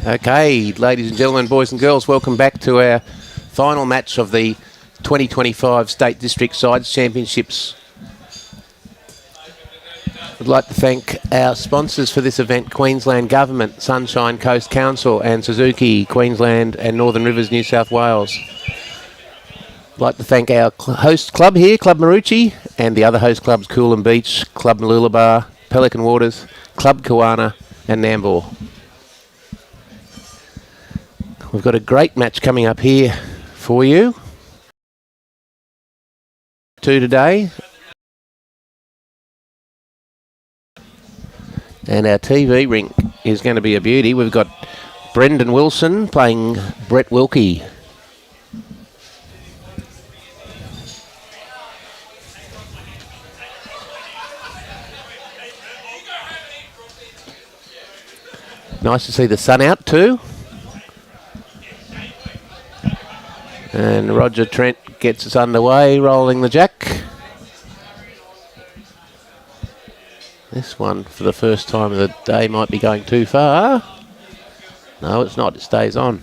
Okay, ladies and gentlemen, boys and girls, welcome back to our final match of the 2025 State District Sides Championships. I'd like to thank our sponsors for this event, Queensland Government, Sunshine Coast Council and Suzuki, Queensland and Northern Rivers, New South Wales. I'd like to thank our host club here, Club Maroochy, and the other host clubs, Coolum Beach, Club Mooloolaba, Pelican Waters, Club Kawana and Nambour. We've got a great match coming up here for you. Today. And our TV rink is going to be a beauty. We've got Brendan Wilson playing Brett Wilkie. Nice to see the sun out too. And Roger Trent gets us underway, rolling the jack. This one, for the first time of the day, might be going too far. No, it's not. It stays on.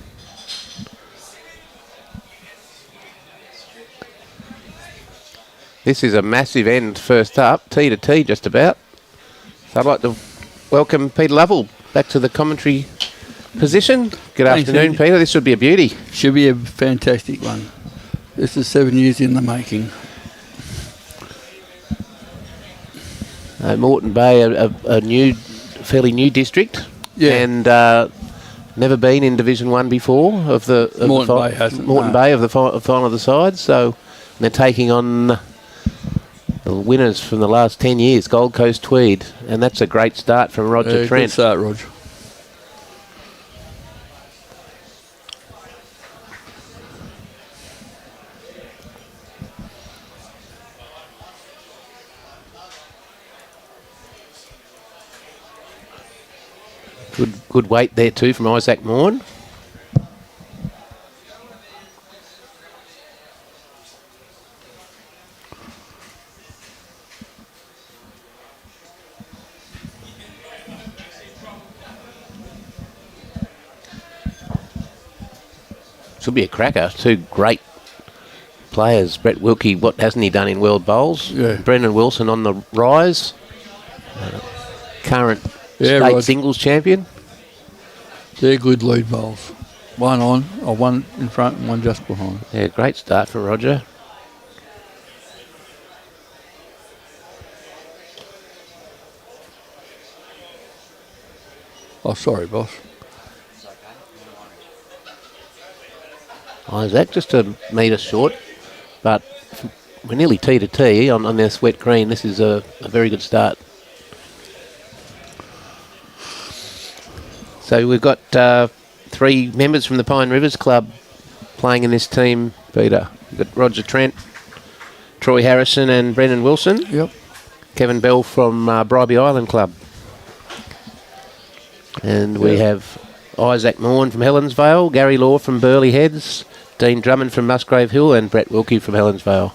This is a massive end first up, T to T just about. So I'd like to welcome Peter Lovell back to the commentary position. Good afternoon, Peter. This should be a beauty. Should be a fantastic one. This is 7 years in the making. Moreton Bay, a new, fairly new district, and never been in Division 1 before. Moreton Bay hasn't. Moreton Bay of the final of the sides. So they're taking on the winners from the last 10 years, Gold Coast-Tweed, and that's a great start from Roger Trent. Good start, Roger. Good weight there too from Isaac Maughan. Should be a cracker. Two great players. Brett Wilkie, what hasn't he done in World Bowls? Yeah. Brendan Wilson on the rise. Current state singles champion. They're good lead bowls. One on, or one in front and one just behind. Yeah, great start for Roger. Oh, sorry, boss. Isaac just a metre short, but we're nearly T to T on this wet green. This is a very good start. So we've got three members from the Pine Rivers Club playing in this team, Peter. We've got Roger Trent, Troy Harrison and Brendan Wilson. Yep. Kevin Bell from Bribie Island Club. And we have Isaac Maughan from Helensvale, Gary Law from Burleigh Heads, Dean Drummond from Musgrave Hill and Brett Wilkie from Helensvale.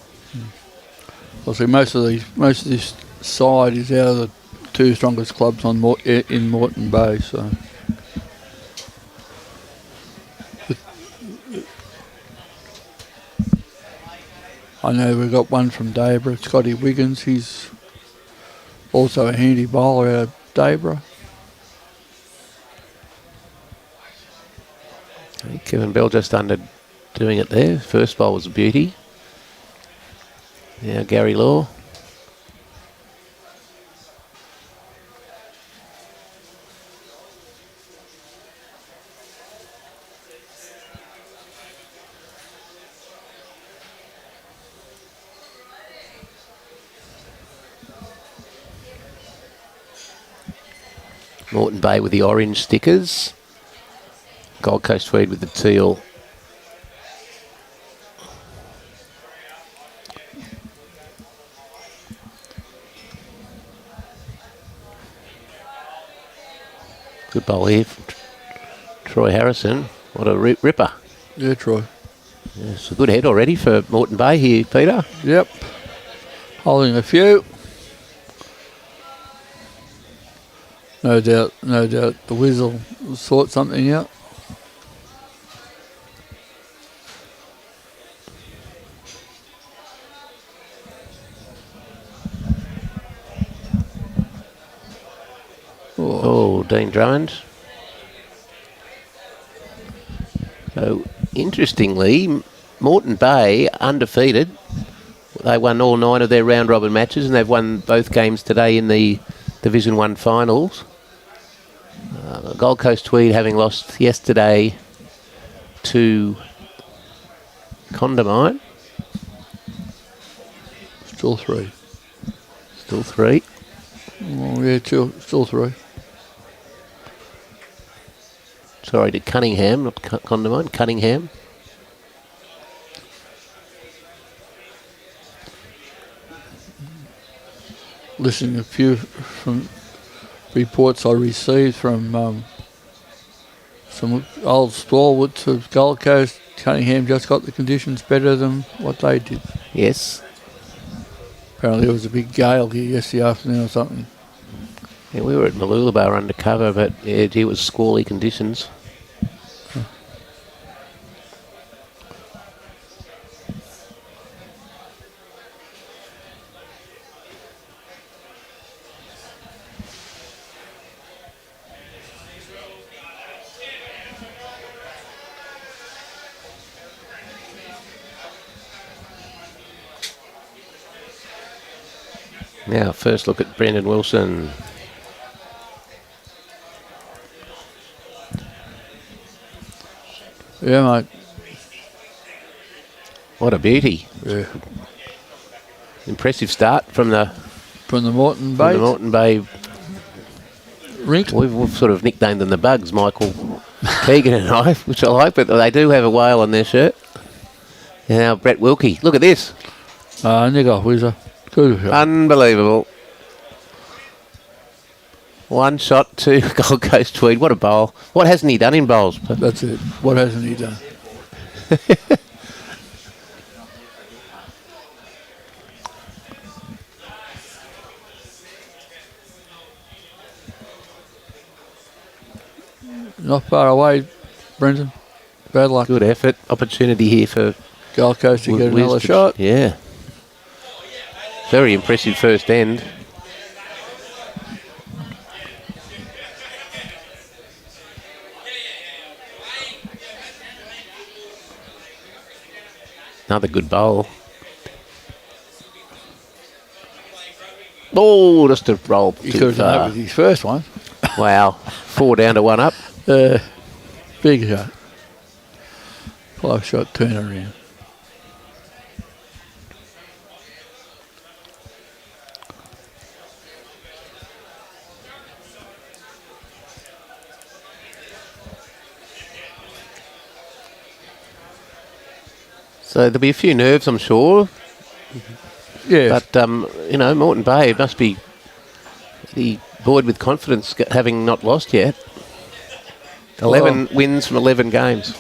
Well, see, most of this side is out of the two strongest clubs in Moreton Bay, so... I know we've got one from Debra, Scotty Wiggins. He's also a handy bowler out of Debra. Okay, Kevin Bell just under doing it there. First bowl was a beauty. Now Gary Law. Moreton Bay with the orange stickers. Gold Coast-Tweed with the teal. Good bowl here from Troy Harrison. What a ripper. Yeah, Troy. Yeah, it's a good head already for Moreton Bay here, Peter. Yep. Holding a few. No doubt the Wiz will sort something out. Dean Drummond. So, interestingly, Moreton Bay, undefeated. They won all 9 of their round-robin matches, and they've won both games today in the Division 1 finals. Gold Coast Tweed having lost yesterday to Condamine. Still 3. Still 3. Oh, yeah, still 3. Sorry, to Cunningham, not Condamine, Cunningham. Listening to a few from reports I received from some old stalwarts of Gold Coast. Cunningham just got the conditions better than what they did. Yes. Apparently there was a big gale here yesterday afternoon or something. Yeah, we were at Mooloolaba undercover, but yeah, it was squally conditions. Now, first look at Brendan Wilson. Yeah, mate. What a beauty. Yeah. Impressive start from the Moreton Bay. From the Moreton Bay rink. We've sort of nicknamed them the Bugs, Michael Keegan and I, which I like, but they do have a whale on their shirt. And now Brett Wilkie. Look at this. Nigger Whizzer. Good shot. Unbelievable. One shot to Gold Coast Tweed. What a bowl. What hasn't he done in bowls? That's it. What hasn't he done? Not far away, Brendan. Bad luck. Good effort. Opportunity here for Gold Coast to get another shot. Yeah. Very impressive first end. Another good bowl. Oh, just a roll He too could have done that far. with his first one. Wow. 4 down to 1 up. Big shot. 5-shot turnaround. So there'll be a few nerves, I'm sure. Yeah. But, Moreton Bay must be buoyed with confidence having not lost yet. 11 wins from 11 games.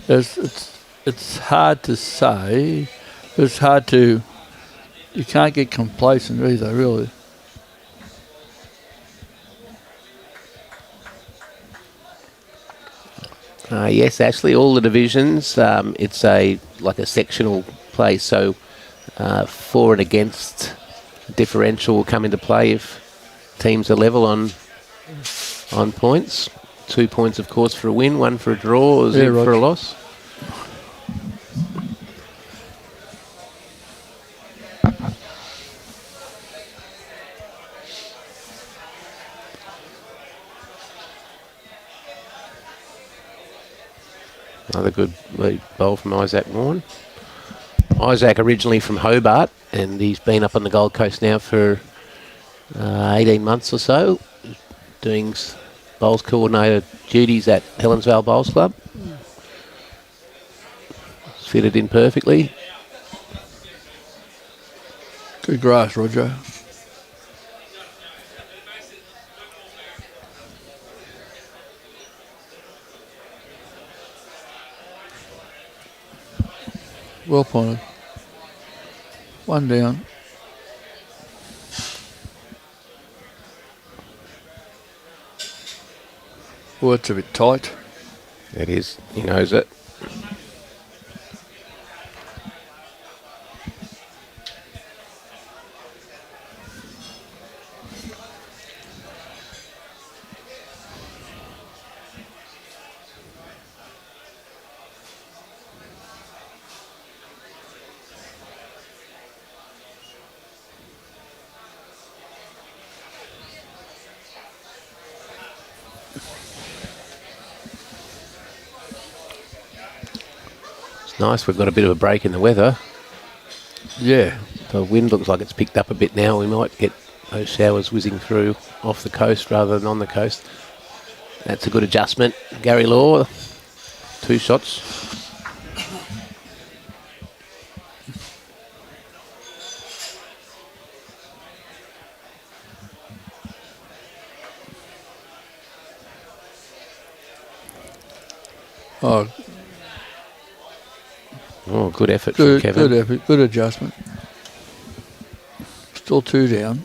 It's hard to say. It's hard to... You can't get complacent either, really. Yes, Ashley, all the divisions, it's like a sectional place, so for and against differential will come into play if teams are level on points. 2 points, of course, for a win, 1 for a draw, 0 for a loss. Another good lead bowl from Isaac Maughan. Isaac originally from Hobart, and he's been up on the Gold Coast now for 18 months or so, doing bowls coordinator duties at Helensvale Bowls Club. Fitted in perfectly. Good grass, Roger. Well pointed. 1 down. Oh, it's a bit tight. It is. He knows it. It's nice. We've got a bit of a break in the weather. Yeah. The wind looks like it's picked up a bit now. We might get those showers whizzing through off the coast rather than on the coast. That's a good adjustment. Gary Law, 2 shots. Oh, good effort from Kevin. Good effort, good adjustment. Still 2 down.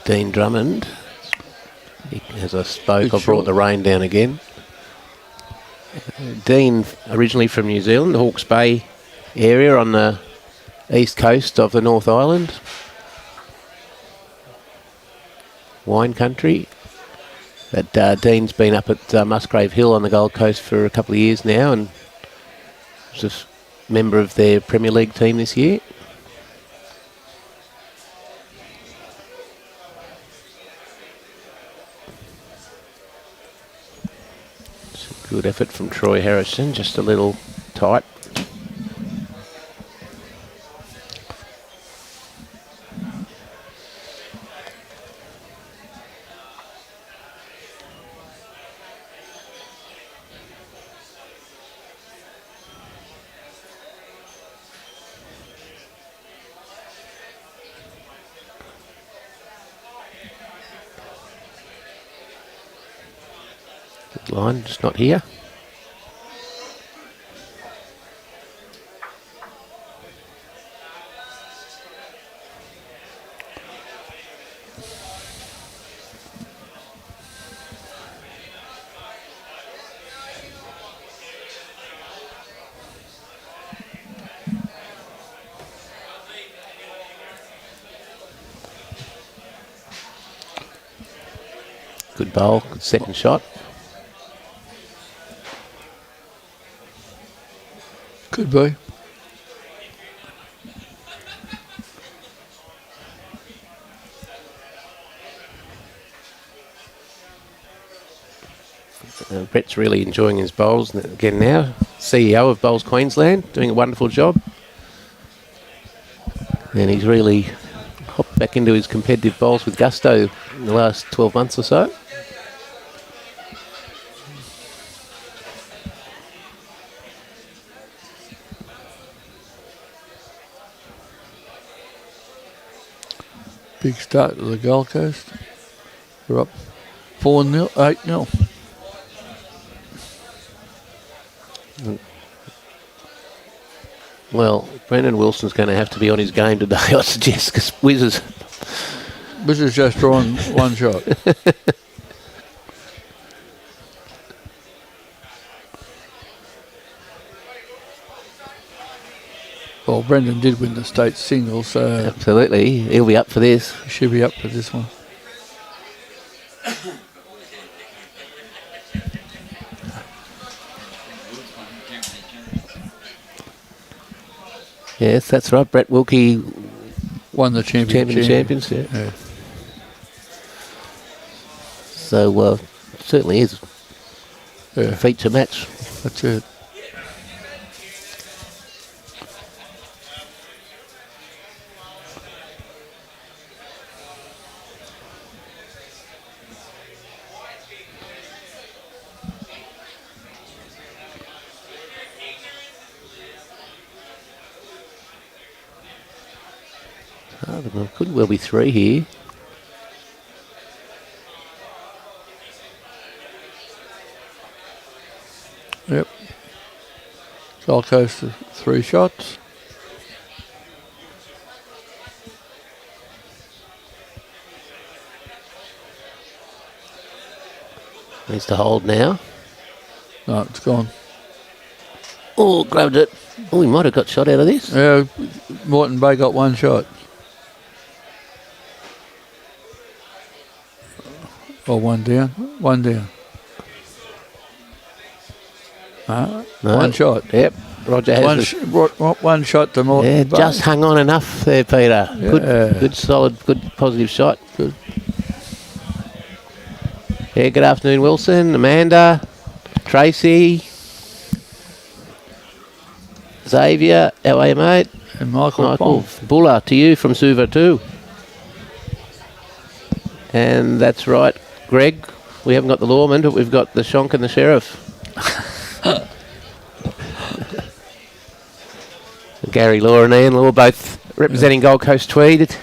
Dean Drummond. As I spoke, I brought the rain down again. Dean, originally from New Zealand, the Hawke's Bay area on the east coast of the North Island. Wine country. But Dean's been up at Musgrave Hill on the Gold Coast for a couple of years now and was a member of their Premier League team this year. Good effort from Troy Harrison, just a little tight. Good line, just not here. Good bowl, good second shot. Could be. Brett's really enjoying his bowls again now. CEO of Bowls Queensland, doing a wonderful job. And he's really hopped back into his competitive bowls with gusto in the last 12 months or so. Big start to the Gold Coast. We're up 4-0, 8-0. Well, Brendan Wilson's going to have to be on his game today, I suggest, because Wiz is just drawing 1 shot. Well, Brendan did win the state single, so absolutely, he'll be up for this. He should be up for this one. Yes, that's right. Brett Wilkie won the champions. Yeah. So certainly is a feature match. That's it. There could well be 3 here. Yep. Gold Coast 3 shots. Needs to hold now. No, it's gone. Oh, grabbed it. Oh, he might have got shot out of this. Yeah, Moreton Bay got 1 shot. Oh, 1 down. 1 down. No. One shot. Yep. Roger has One shot to more. Yeah, just hung on enough there, Peter. Yeah. Good, solid, good, positive shot. Good. Yeah, good afternoon, Wilson, Amanda, Tracy, Xavier, how are you, mate? And Michael Michael Buller, to you from Suva too. And that's right, Greg. We haven't got the lawman, but we've got the shonk and the sheriff. Gary Law and Ian Law both representing Gold Coast Tweed.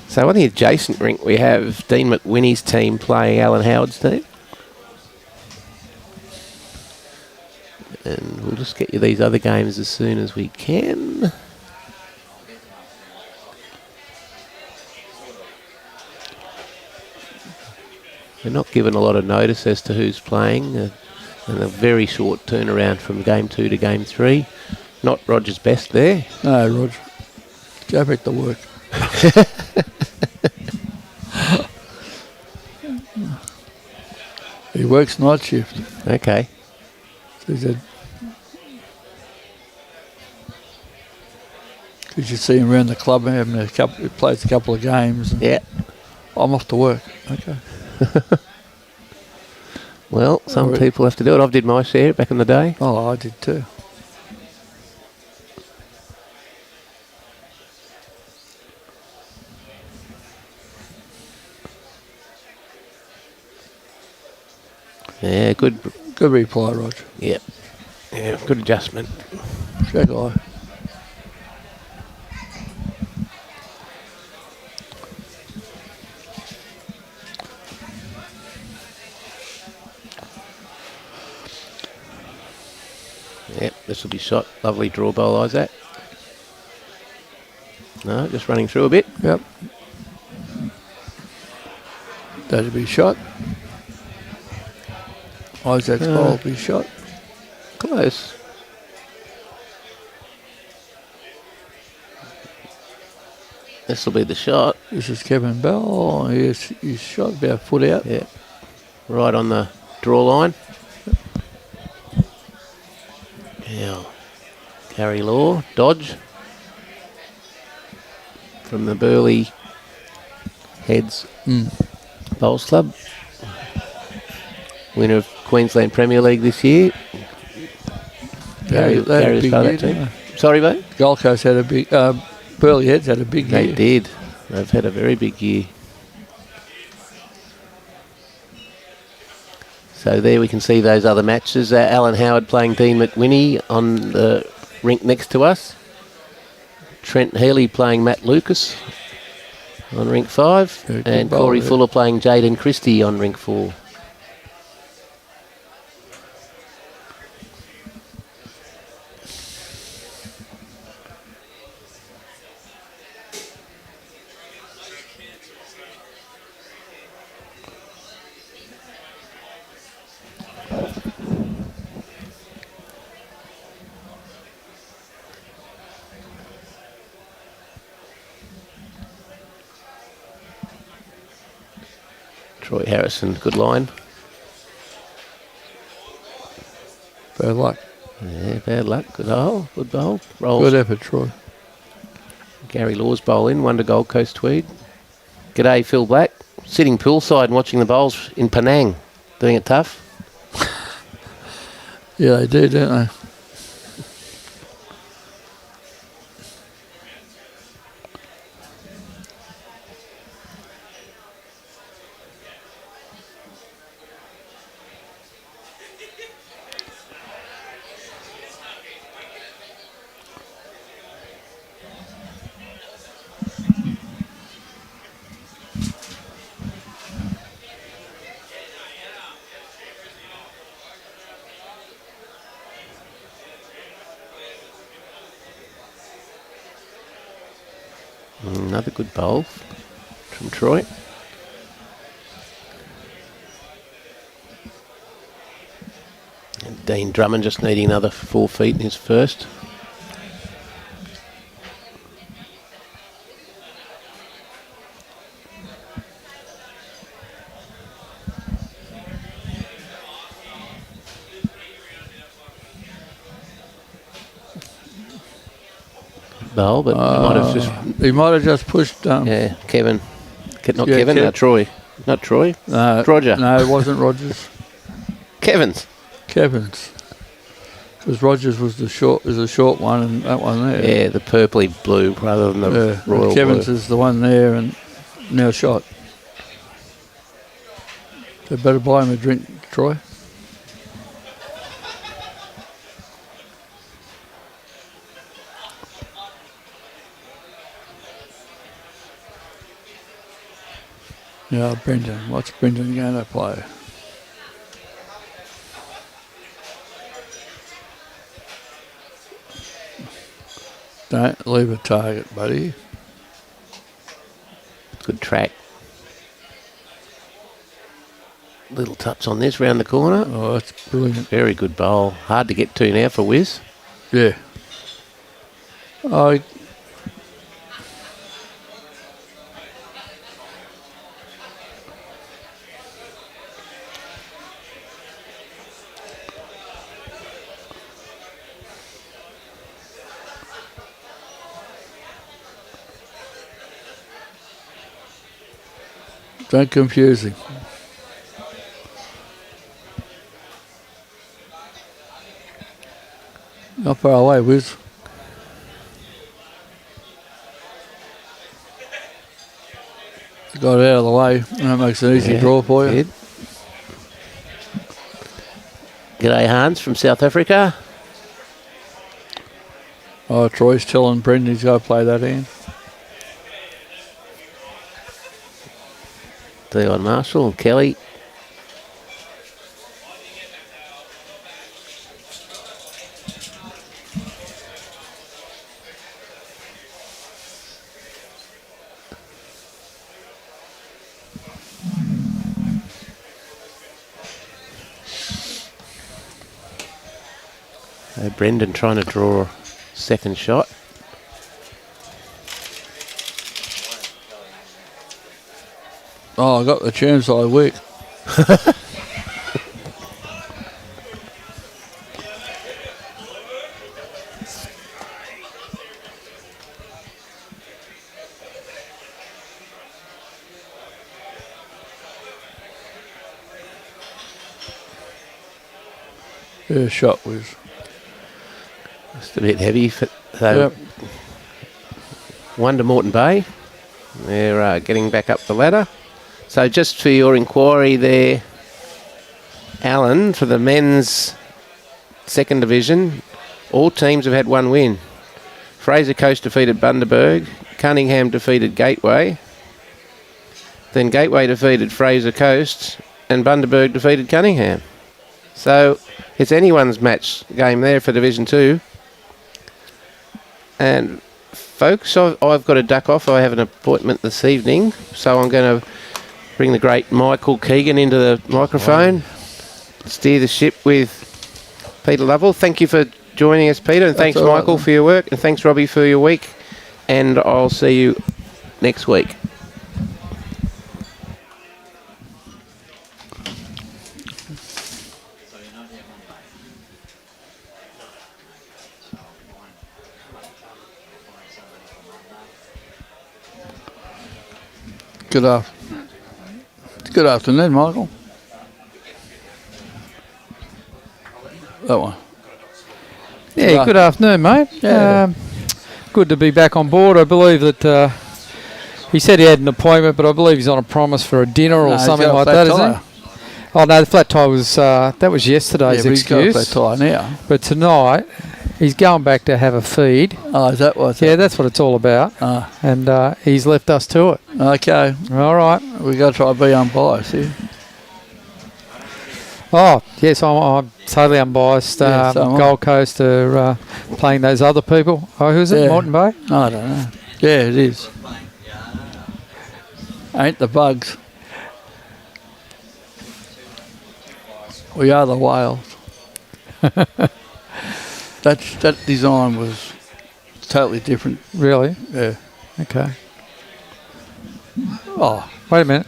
So on the adjacent rink we have Dean McWhinney's team playing Alan Howard's team. And we'll just get you these other games as soon as we can. We're not given a lot of notice as to who's playing, and a very short turnaround from game 2 to game 3. Not Roger's best there. No, Roger. Go back to work. He works night shift. Okay. So he said, because you see him around the club having he plays a couple of games. And Yeah. I'm off to work. Okay. Well, some people have to do it. I've did my share back in the day. Oh, I did too. Yeah, good. Good reply, Roger. Yep. Yeah, good adjustment. Good guy. Yep, this will be shot. Lovely draw bowl, Isaac. No, just running through a bit. Yep. That'll be shot. Isaac's ball will be shot. Close. This will be the shot. This is Kevin Bell. He's shot about a foot out. Yeah. Right on the draw line. Yeah. Gary Law, dodge. From the Burleigh Heads Bowls Club. Winner of Queensland Premier League this year. Gary was part of that team. Sorry, mate? Gold Coast had a big... Burleigh Heads had a big year. They did. They've had a very big year. So there we can see those other matches. Alan Howard playing Dean McWhinney on the rink next to us. Trent Healy playing Matt Lucas on rink 5. And Corey Fuller playing Jaden Christie on rink 4. Troy Harrison, good line. Bad luck. Yeah, bad luck. Good hole. Good bowl. Rolls. Good effort, Troy. Gary Law's bowl in. 1 to Gold Coast Tweed. G'day, Phil Black. Sitting poolside and watching the bowls in Penang. Doing it tough. Yeah, they do, don't they? Another good bowl from Troy. And Dean Drummond just needing another 4 feet in his first. bowl, but he might have just pushed. Yeah, Kevin. Not Yeah, Kevin, Troy. Not Troy. No, Roger. No, it wasn't Rogers. Kevin's. Because Rogers was the short one, and that one there. Yeah, the purpley blue rather than the royal Kevin's blue. is the one there, and now shot. So better buy him a drink, Troy. Yeah, Brendan. What's Brendan going to play? Don't leave a target, buddy. Good track. Little touch on this round the corner. Oh, that's brilliant. Very good bowl. Hard to get to now for Wiz. Yeah. Don't confuse him. Not far away, Wiz. Got it out of the way. That makes an easy draw for you. Good. G'day, Hans from South Africa. Oh, Troy's telling Brendan he's got to play that hand. Dion Marshall, Kelly. Brendan trying to draw a second shot. Oh, I got the chance I week. Yeah, shot was Just a bit heavy. So Yep. One to Moreton Bay. They're getting back up the ladder. So just for your inquiry there, Alan, for the men's second division, all teams have had one win. Fraser Coast defeated Bundaberg. Cunningham defeated Gateway. Then Gateway defeated Fraser Coast. And Bundaberg defeated Cunningham. So it's anyone's match game there for Division 2. And folks, I've got to duck off. I have an appointment this evening. So I'm going to bring the great Michael Keegan into the microphone. Steer the ship with Peter Lovell. Thank you for joining us, Peter. And thanks, Michael, for your work. And thanks, Robbie, for your week. And I'll see you next week. Good afternoon, Michael. That one. Yeah, good afternoon, mate. Yeah. Good to be back on board. I believe that he said he had an appointment, but I believe he's on a promise for a dinner or something like that, isn't he? Oh, no, the flat tire was, that was yesterday's excuse. He's got a flat tire now. But tonight, he's going back to have a feed. Oh, is that what? Yeah, that's what it's all about. And he's left us to it. Okay. All right. We got to try to be unbiased here. Oh, yes, I'm totally unbiased. Yeah, so Gold Coast are playing those other people. Oh, who's it? Moreton Bay? I don't know. Yeah, it is. Ain't the bugs. We are the whales. That design was totally different. Really? Yeah. Okay. Oh, wait a minute.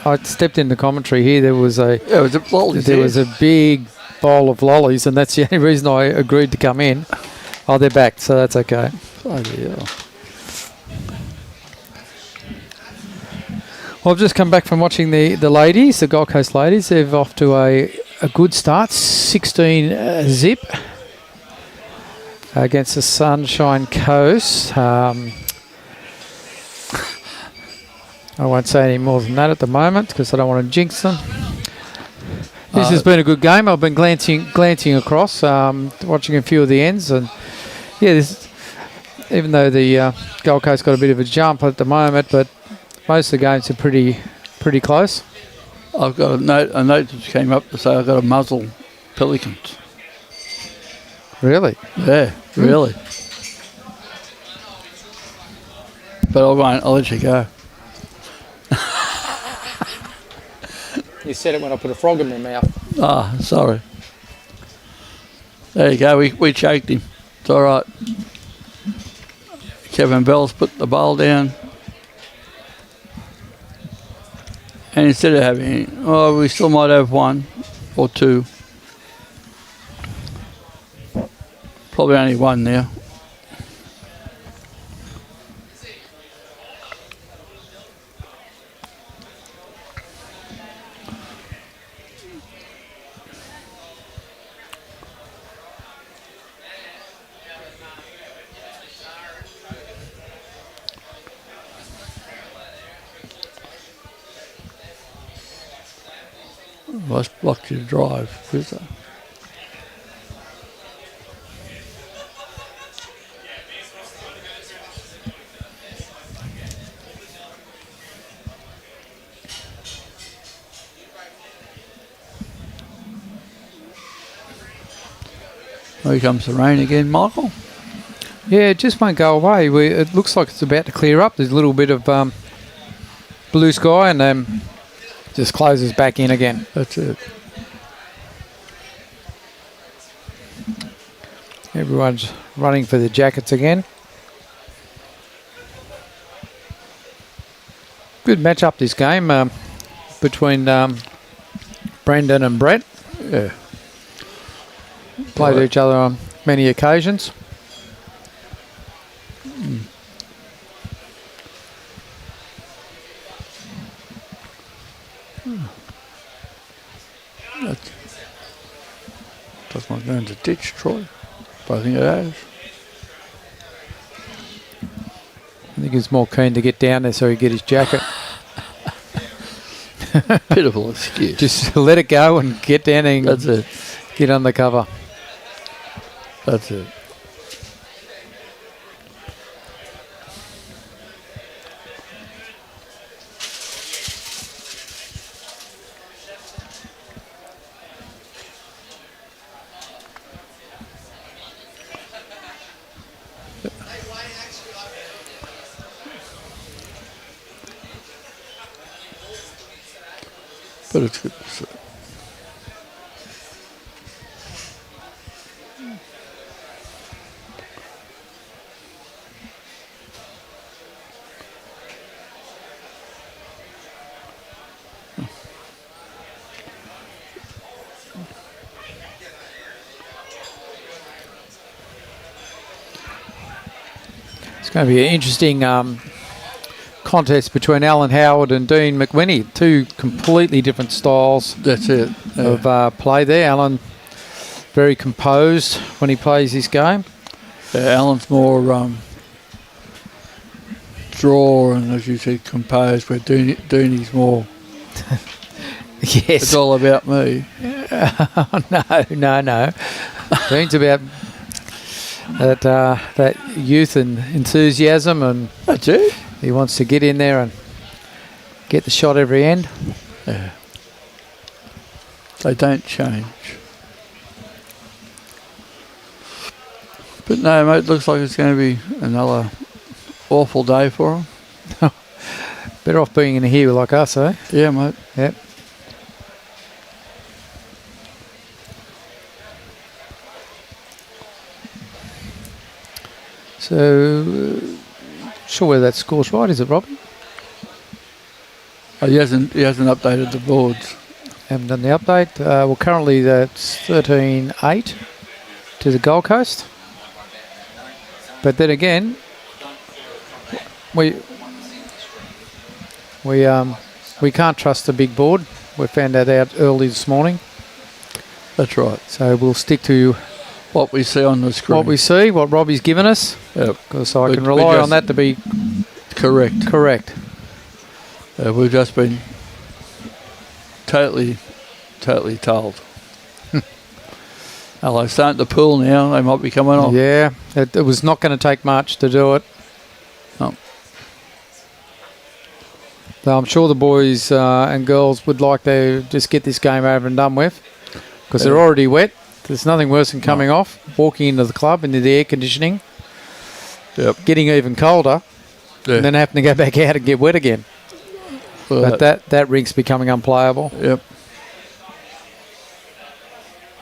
I stepped into commentary here. There was a it was a lollies. There was a big bowl of lollies, and that's the only reason I agreed to come in. Oh, they're back, so that's okay. Bloody hell. Well, I've just come back from watching the ladies, the Gold Coast ladies. They're off to a good start, 16 zip against the Sunshine Coast. I won't say any more than that at the moment because I don't want to jinx them. This has been a good game. I've been glancing across, watching a few of the ends, and yeah, even though the Gold Coast got a bit of a jump at the moment, but most of the games are pretty close. I've got a note that came up to say I've got to muzzle pelicans. Really? Yeah, really. But I won't. I'll let you go. You said it when I put a frog in my mouth. Ah, sorry. There you go. We choked him. It's all right. Kevin Bell's put the bowl down. And instead of having, we still might have one or two. Probably only one now. Well, that's blocked your drive, is it? Here comes the rain again, Michael. Yeah, it just won't go away. It looks like it's about to clear up. There's a little bit of blue sky and then just closes back in again. That's it. Everyone's running for the jackets again. Good match up this game between Brendan and Brett. Yeah. Played each other on many occasions. That's not going to ditch, Troy. But I think it has. I think he's more keen to get down there so he get his jacket. Pitiful excuse. Just let it go and get down and That's it. get under cover. That's it. But it's good to see. It's going to be an interesting contest between Alan Howard and Dean McWhinney. Two completely different styles. That's it. Of play there. Alan very composed when he plays his game. Alan's more draw and, as you said, composed, where Dooney's more... Yes. It's all about me. No. Dean's about that youth and enthusiasm, and that's it. He wants to get in there and get the shot every end. Yeah. They don't change. But no, mate, looks like it's going to be another awful day for them. Better off being in here like us, eh? Yeah, mate. Yep. So, sure whether that score's right, is it, Robin? Oh, he hasn't updated the boards. Haven't done the update. Well, currently that's 13-8 to the Gold Coast. But then again, we can't trust the big board. We found that out early this morning. That's right. So we'll stick to what we see on the screen. What we see, what Robbie's given us. Yep. Because I can rely on that to be correct. Correct. We've just been totally told. Well, they're starting to pull now. They might be coming off. Yeah, it was not going to take much to do it. No. So I'm sure the boys and girls would like to just get this game over and done with because they're already wet. There's nothing worse than coming off, walking into the club, into the air conditioning, getting even colder, and then having to go back out and get wet again. Well, but that rink's becoming unplayable. Yep.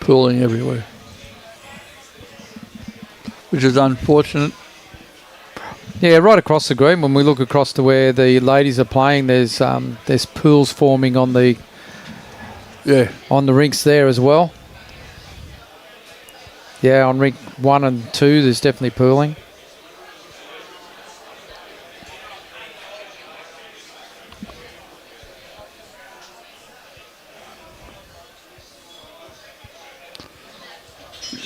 Pooling everywhere, which is unfortunate. Yeah, right across the green. When we look across to where the ladies are playing, there's pools forming on the rinks there as well. Yeah, on rink 1 and 2, there's definitely pooling.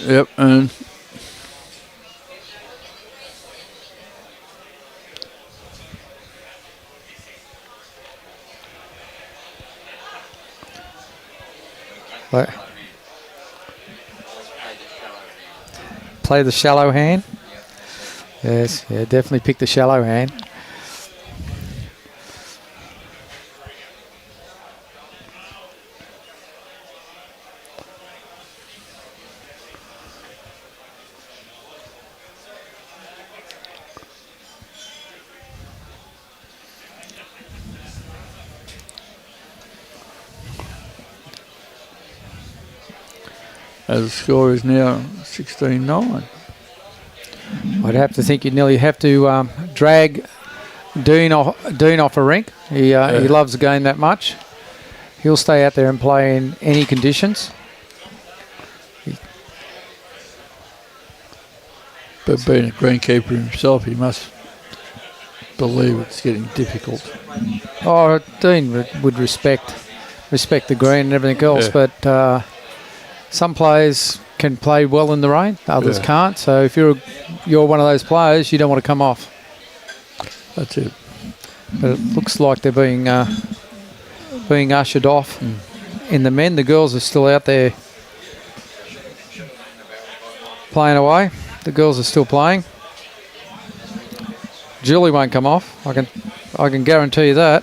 Yep, and play the shallow hand. Yes, yeah, definitely pick the shallow hand. as the score is now 16-9. I'd have to think you'd nearly have to drag Dean off a rink. He loves the game that much. He'll stay out there and play in any conditions. But being a greenkeeper himself, he must believe it's getting difficult. Oh, Dean would respect the green and everything else, but some players can play well in the rain, others can't. So if you're one of those players, you don't want to come off. That's it. But it looks like they're being ushered off. In the men, the girls are still out there playing away. The girls are still playing. Julie won't come off. I can guarantee you that.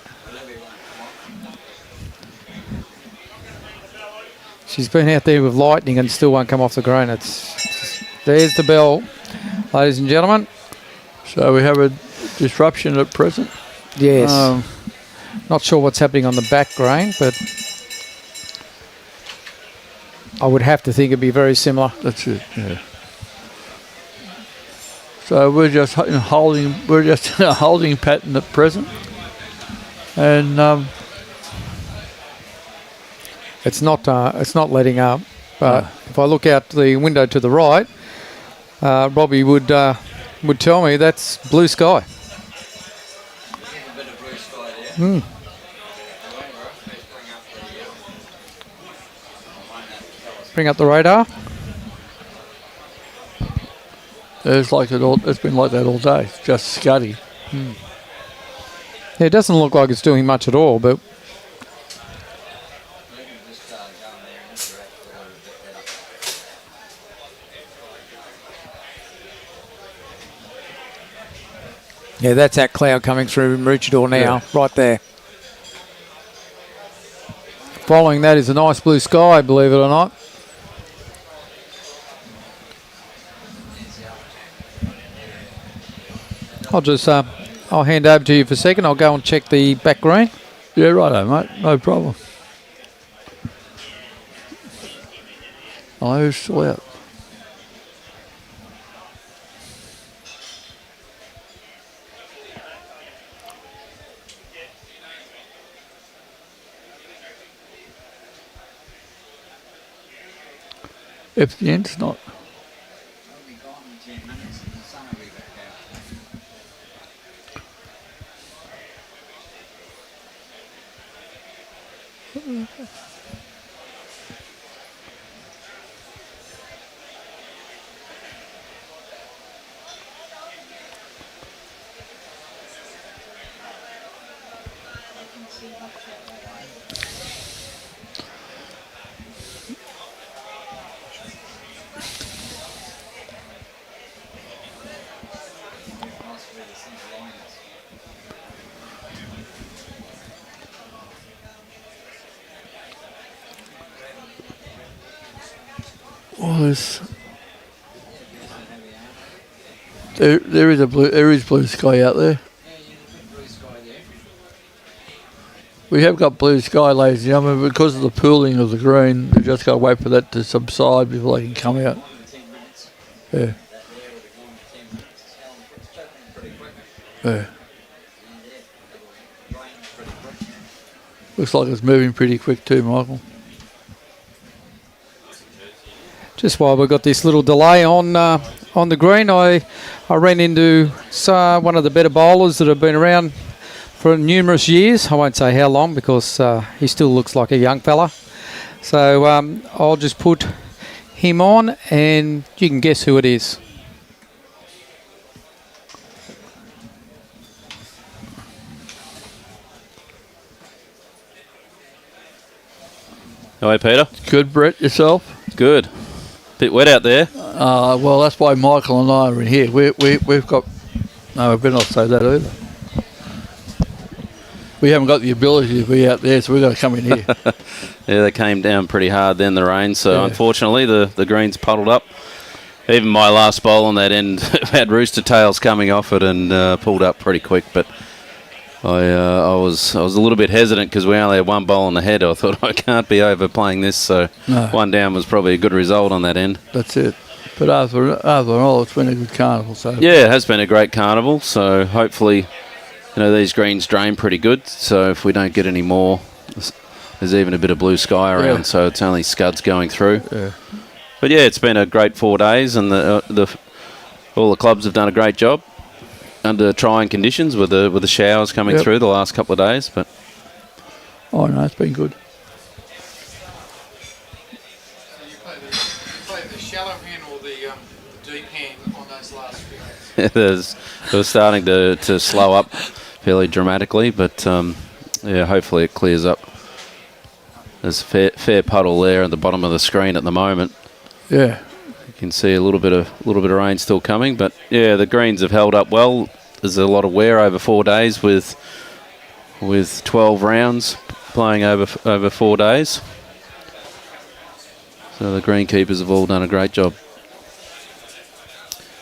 She's been out there with lightning and still won't come off the green. There's the bell, ladies and gentlemen. So we have a disruption at present. Yes. Not sure what's happening on the back green, but I would have to think it'd be very similar. That's it. Yeah. So we're just in a holding pattern at present, and it's not letting up. But if I look out the window to the right, Robbie would tell me that's blue sky. Bring up the radar. It's been like that all day. It's just scuddy. Yeah, it doesn't look like it's doing much at all, but yeah, that's that cloud coming through Maroochy now, right there. Following that is a nice blue sky, believe it or not. I'll hand over to you for a second. I'll go and check the back green. Yeah, righto, mate. No problem. Oh, who's still out? If the end's not. Well, there is blue sky out there. We have got blue sky, ladies and gentlemen, because of the pooling of the green. They've just got to wait for that to subside before they can come out. Yeah. Yeah. Looks like it's moving pretty quick too, Michael. Just while we've got this little delay on the green, I ran into one of the better bowlers that have been around for numerous years. I won't say how long because he still looks like a young fella. So I'll just put him on and you can guess who it is. How are you, Peter? Good, Brett, yourself? Good. Bit wet out there. Well, that's why Michael and I are in here. We've got... No, we better not say that either. We haven't got the ability to be out there, so we've got to come in here. Yeah, they came down pretty hard then, the rain. So, unfortunately, the greens puddled up. Even my last bowl on that end had rooster tails coming off it and pulled up pretty quick. But I was a little bit hesitant because we only had one bowl on the head. I thought I can't be overplaying this, so one down was probably a good result on that end. That's it. But after all, it's been a good carnival. So yeah, it has been a great carnival. So hopefully, these greens drain pretty good. So if we don't get any more, there's even a bit of blue sky around. So it's only scuds going through. Yeah. But yeah, it's been a great 4 days, and all the clubs have done a great job under trying conditions with the showers coming through the last couple of days. But oh no, it's been good. You played the shallow hand or the deep hand on those last few days? It was starting to slow up fairly dramatically, but hopefully it clears up. There's a fair puddle there at the bottom of the screen at the moment. Yeah. You can see a little bit of rain still coming, but yeah, the greens have held up well. There's a lot of wear over 4 days with 12 rounds playing over 4 days. So the greenkeepers have all done a great job.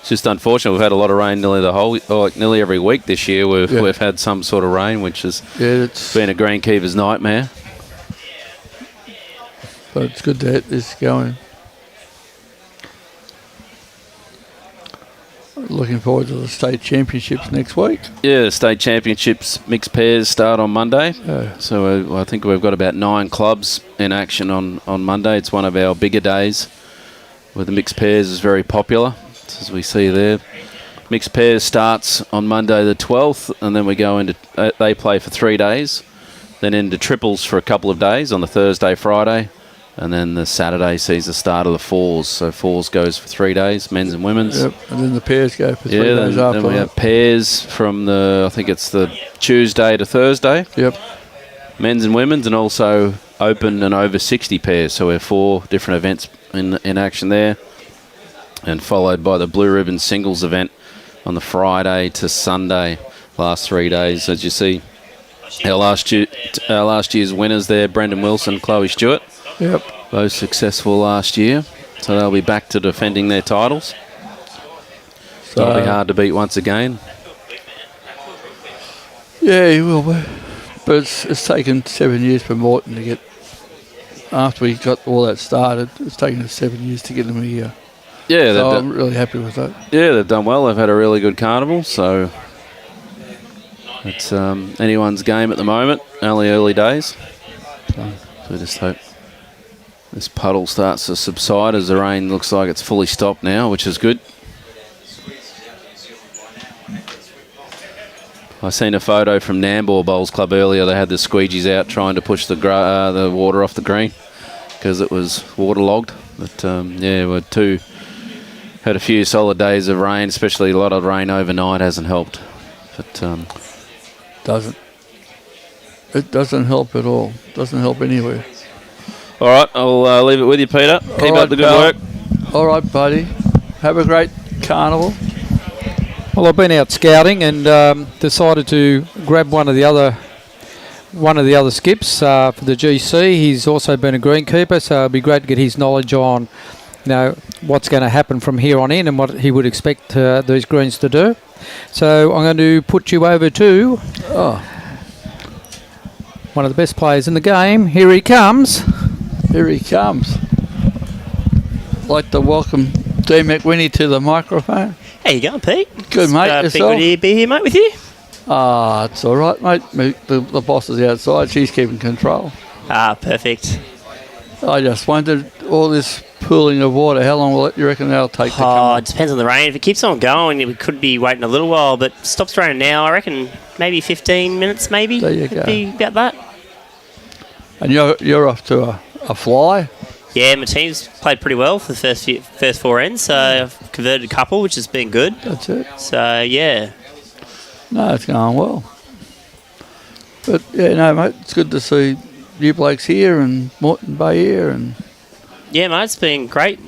It's just unfortunate we've had a lot of rain nearly every week this year. We've had some sort of rain, which has been a greenkeeper's nightmare. But it's good to get this going. Looking forward to the state championships next week. Yeah, the state championships mixed pairs start on Monday. So I think we've got about 9 clubs in action on Monday. It's one of our bigger days where the mixed pairs is very popular, as we see there. Mixed pairs starts on Monday the 12th, and then we go into they play for 3 days, then into triples for a couple of days on the Thursday, Friday. And then the Saturday sees the start of the fours. So fours goes for 3 days, men's and women's. Yep. And then the pairs go for 3 days after. Then we have pairs from I think it's the Tuesday to Thursday. Yep. Men's and women's, and also open and over 60 pairs. So we have 4 different events in action there. And followed by the Blue Ribbon singles event on the Friday to Sunday, last 3 days. As you see, our last year's winners there, Brendan Wilson, Chloe Stewart. Yep. Both successful last year, so they'll be back to defending their titles. So it'll be hard to beat once again. Yeah, he will be. But it's taken 7 years for Moreton to get, after we got all that started, it's taken us 7 years to get them here. Yeah, so I'm really happy with that. Yeah, they've done well. They've had a really good carnival, so it's anyone's game at the moment, only early days. So we just hope this puddle starts to subside as the rain looks like it's fully stopped now, which is good. I seen a photo from Nambour Bowls Club earlier. They had the squeegees out trying to push the water off the green because it was waterlogged. But we had a few solid days of rain, especially a lot of rain overnight hasn't helped. But it doesn't help at all. Doesn't help anywhere. all right, I'll leave it with you, Peter. Keep up the good pal. work. All right, buddy. Have a great carnival. Well, I've been out scouting and decided to grab one of the other skips for the GC. He's also been a greenkeeper, so it'll be great to get his knowledge on, what's going to happen from here on in and what he would expect these greens to do. So I'm going to put you over to one of the best players in the game. Here he comes. Here he comes. I'd like to welcome D. McWhinney to the microphone. How you going, Pete? Good, mate. Yourself? Good to be here, mate, with you. It's all right, mate. The boss is outside. She's keeping control. Perfect. I just wondered, all this pooling of water, how long will you reckon that'll take to come? It depends on the rain. If it keeps on going, we could be waiting a little while, but stops raining now. I reckon maybe 15 minutes, maybe. There you go. Be about that. And you're off to a fly? Yeah, my team's played pretty well for the first four ends, so I've converted a couple, which has been good. That's it. So, yeah. No, it's going well. But, yeah, no, mate, it's good to see you blokes here and Moreton Bay here. And Yeah, mate, it's been great.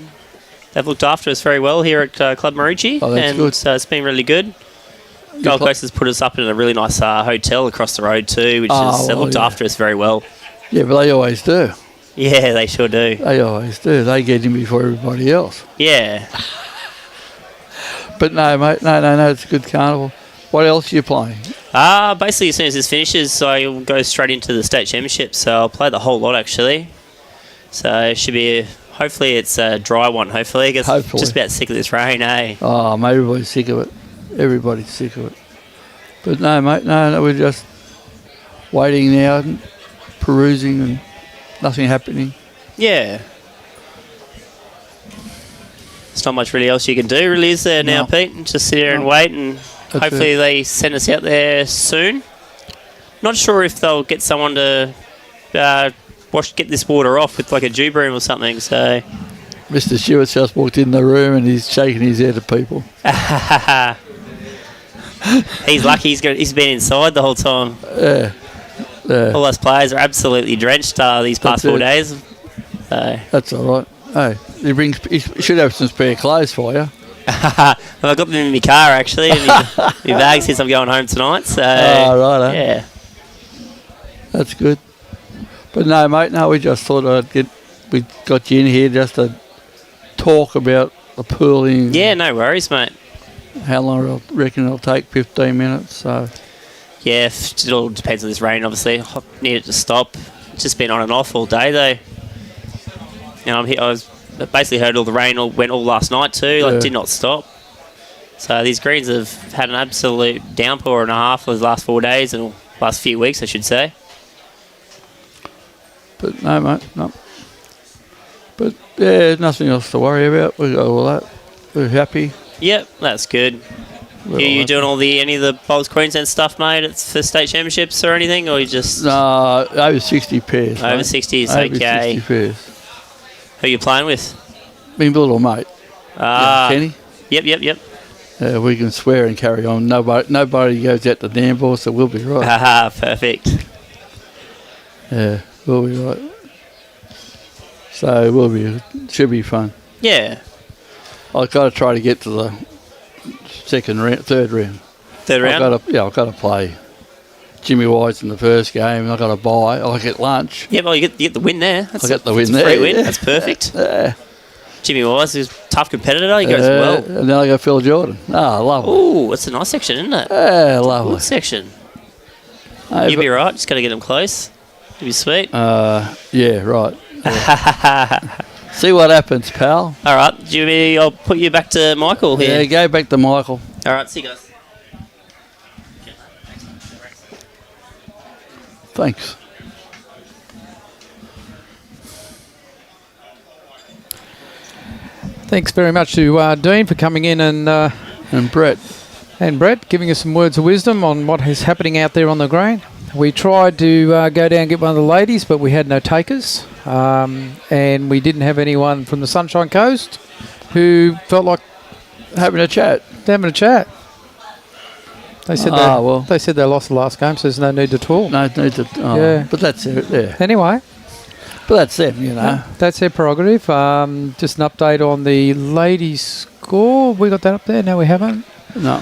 They've looked after us very well here at Club Maroochy. Oh, that's and good. So it's been really good. Gold Coast has put us up in a really nice hotel across the road too, which they've looked after us very well. Yeah, but they always do. Yeah, they sure do. They always do. They get in before everybody else. Yeah. But no, mate, no, it's a good carnival. What else are you playing? Basically, as soon as this finishes, I'll go straight into the state championship. So I'll play the whole lot, actually. So it should be, hopefully it's a dry one, hopefully. Because I'm just about sick of this rain, eh? Oh, mate, everybody's sick of it. Everybody's sick of it. But no, mate, no, we're just waiting now and perusing and nothing happening. Yeah. There's not much really else you can do, really, is there now, Pete? Just sit there and wait, and hopefully they send us out there soon. Not sure if they'll get someone to get this water off with like a dew broom or something. So Mr. Stewart's just walked in the room and he's shaking his head at people. He's lucky he's been inside the whole time. Yeah. All us players are absolutely drenched these past 4 days. So. That's all right. Hey, he should have some spare clothes for you. Well, I got them in my car actually, and my bag since I'm going home tonight. So right. Yeah, that's good. But no, mate, we just thought we got you in here just to talk about the pooling. Yeah, no worries, mate. How long I reckon it'll take? 15 minutes. So. Yeah, it all depends on this rain, obviously. I need it to stop. It's just been on and off all day, though. And I basically heard all the rain went all last night, too. Like, did not stop. So these greens have had an absolute downpour and a half for the last 4 days, and last few weeks, I should say. But no, mate, no. But, yeah, nothing else to worry about. We got all that. We're happy. Yep, that's good. Are you doing any of the Bowls Queensland stuff, mate? It's for state championships or anything, or you just over 60 pairs? Over 60 is over okay. 60 pairs. Who are you playing with? Me and little mate. Kenny. Yep. We can swear and carry on. Nobody goes out to Nambour, so we'll be right. Haha, perfect. Yeah, we'll be right. So should be fun. Yeah. I've got to try to get to the third round. Third round? I've got to play Jimmy White's in the first game, and I've got to buy. I get lunch. Yeah, well, you get the win there. I get the win there. Free win. Yeah. That's perfect. Yeah. Jimmy Wise is a tough competitor. He goes well. And then I go Phil Jordan. Lovely. Ooh, it's a nice section, isn't it? Yeah, lovely. Good section. You'll be right. Just got to get them close. You'll be sweet. Yeah, right. Yeah. See what happens, pal. All right, Jimmy, I'll put you back to Michael here. Yeah, go back to Michael. All right, see you guys. Thanks. Thanks very much to Dean for coming in and Brett. And Brett giving us some words of wisdom on what is happening out there on the green. We tried to go down and get one of the ladies, but we had no takers. And we didn't have anyone from the Sunshine Coast who felt like Having a chat. having a chat. They said they said they lost the last game, so there's no need to talk. No need to. Oh, Yeah. But that's it. Yeah. Anyway, But that's them, you know. that's their prerogative. Just an update on the ladies' score. We got that up there? No, we haven't. No.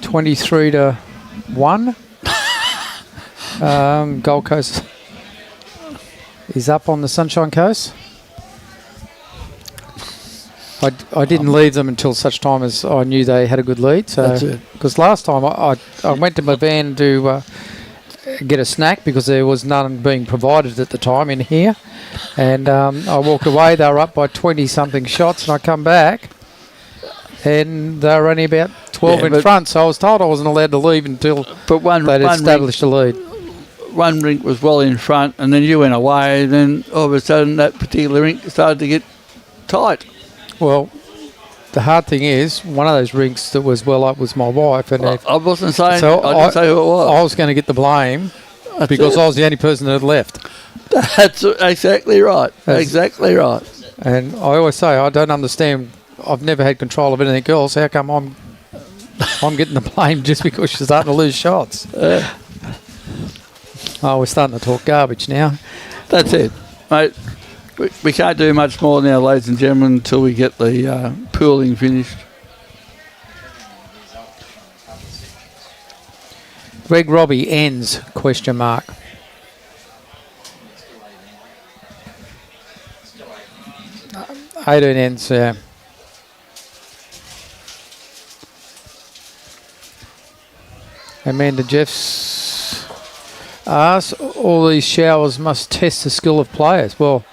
23-1. Gold Coast is up on the Sunshine Coast. I didn't leave them until such time as I knew they had a good lead. So, That's it. because last time I went to my van to get a snack because there was none being provided at the time in here, and I walked away. They were up by 20-something shots, and I come back, and they were only about 12 in front. So I was told I wasn't allowed to leave until they'd established a lead. One rink was well in front, and then you went away, and then all of a sudden that particular rink started to get tight. Well, the hard thing is, one of those rinks that was well up was my wife, and I wasn't saying. so I didn't say who it was. I was going to get the blame because I was the only person that had left. That's exactly right. Exactly right. And I always say I don't understand. I've never had control of anything else. How come I'm getting the blame just because you're starting to lose shots? Oh, we're starting to talk garbage now. That's it, mate. We can't do much more now, ladies and gentlemen, until we get the pooling finished. Greg Robbie ends, question mark. Eighteen ends, yeah. Amanda Jeffs asks, all these showers must test the skill of players. Well,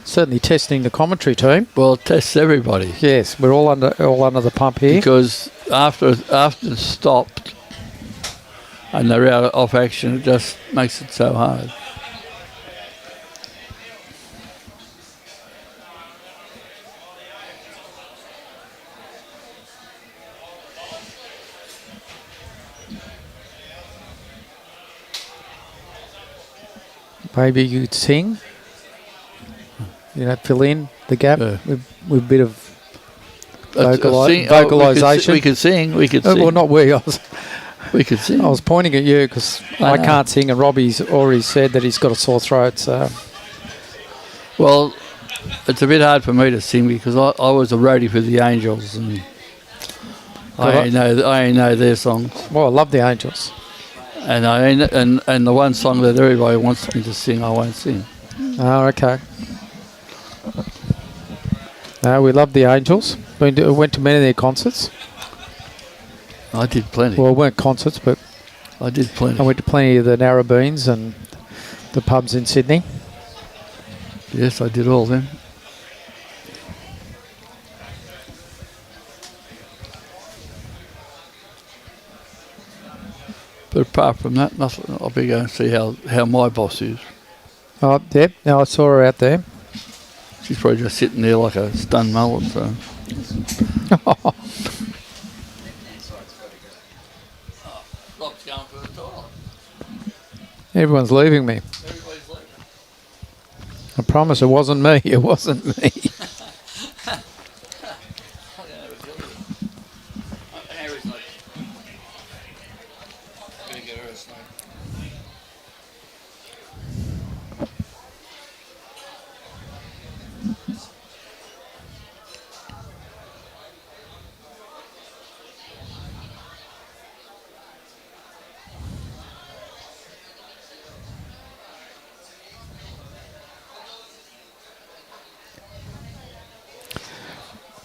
certainly testing the commentary team. Well, it tests everybody. Yes, we're all under the pump here. Because after it's stopped and they're out off action, it just makes it so hard. Maybe you could sing. You know, fill in the gap with a bit of vocalisation. We could sing. We could sing. Well, not we. We could sing. I was pointing at you because I can't sing, and Robbie's already said that he's got a sore throat. So, well, it's a bit hard for me to sing because I was a roadie for the Angels, and I only know their songs. Well, I love the Angels, and the one song that everybody wants me to sing, I won't sing. Oh, okay. No, we love the Angels. Went to many of their concerts. I did plenty. Well, it weren't concerts, but I did plenty. I went to plenty of the Narrabeen's and the pubs in Sydney. Yes, I did all of them. But apart from that, nothing. I'll be going to see how my boss is. Oh, yep. Now I saw her out there. She's probably just sitting there like a stunned mullet. So. Everyone's leaving me. I promise it wasn't me. It wasn't me.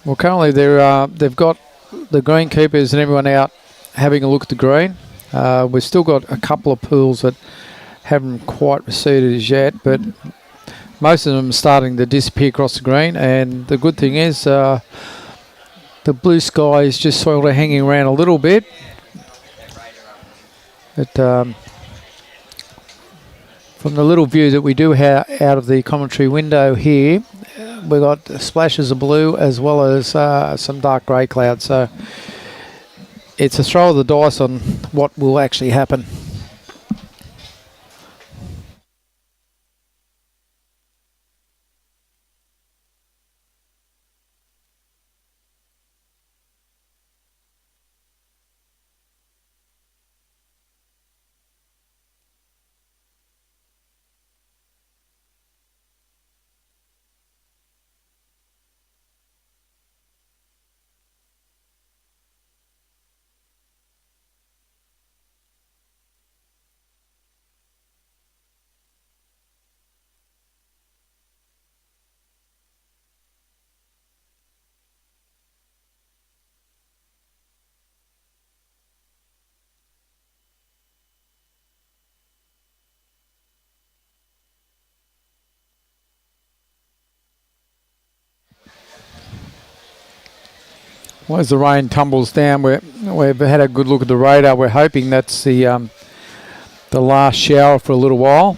Well, currently they've got the greenkeepers and everyone out having a look at the green. We've still got a couple of pools that haven't quite receded as yet, but most of them are starting to disappear across the green. And the good thing is the blue sky is just sort of hanging around a little bit. But from the little view that we do have out of the commentary window here, we've got splashes of blue as well as some dark grey clouds. So it's a throw of the dice on what will actually happen. Well, as the rain tumbles down, we've had a good look at the radar. We're hoping that's the last shower for a little while.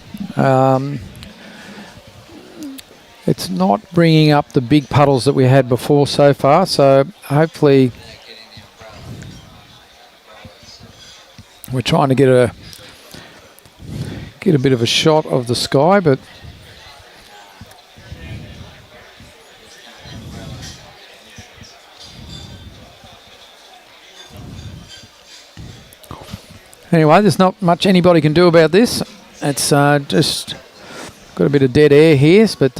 It's not bringing up the big puddles that we had before so far, so hopefully we're trying to get a bit of a shot of the sky, but anyway, there's not much anybody can do about this. It's just got a bit of dead air here, but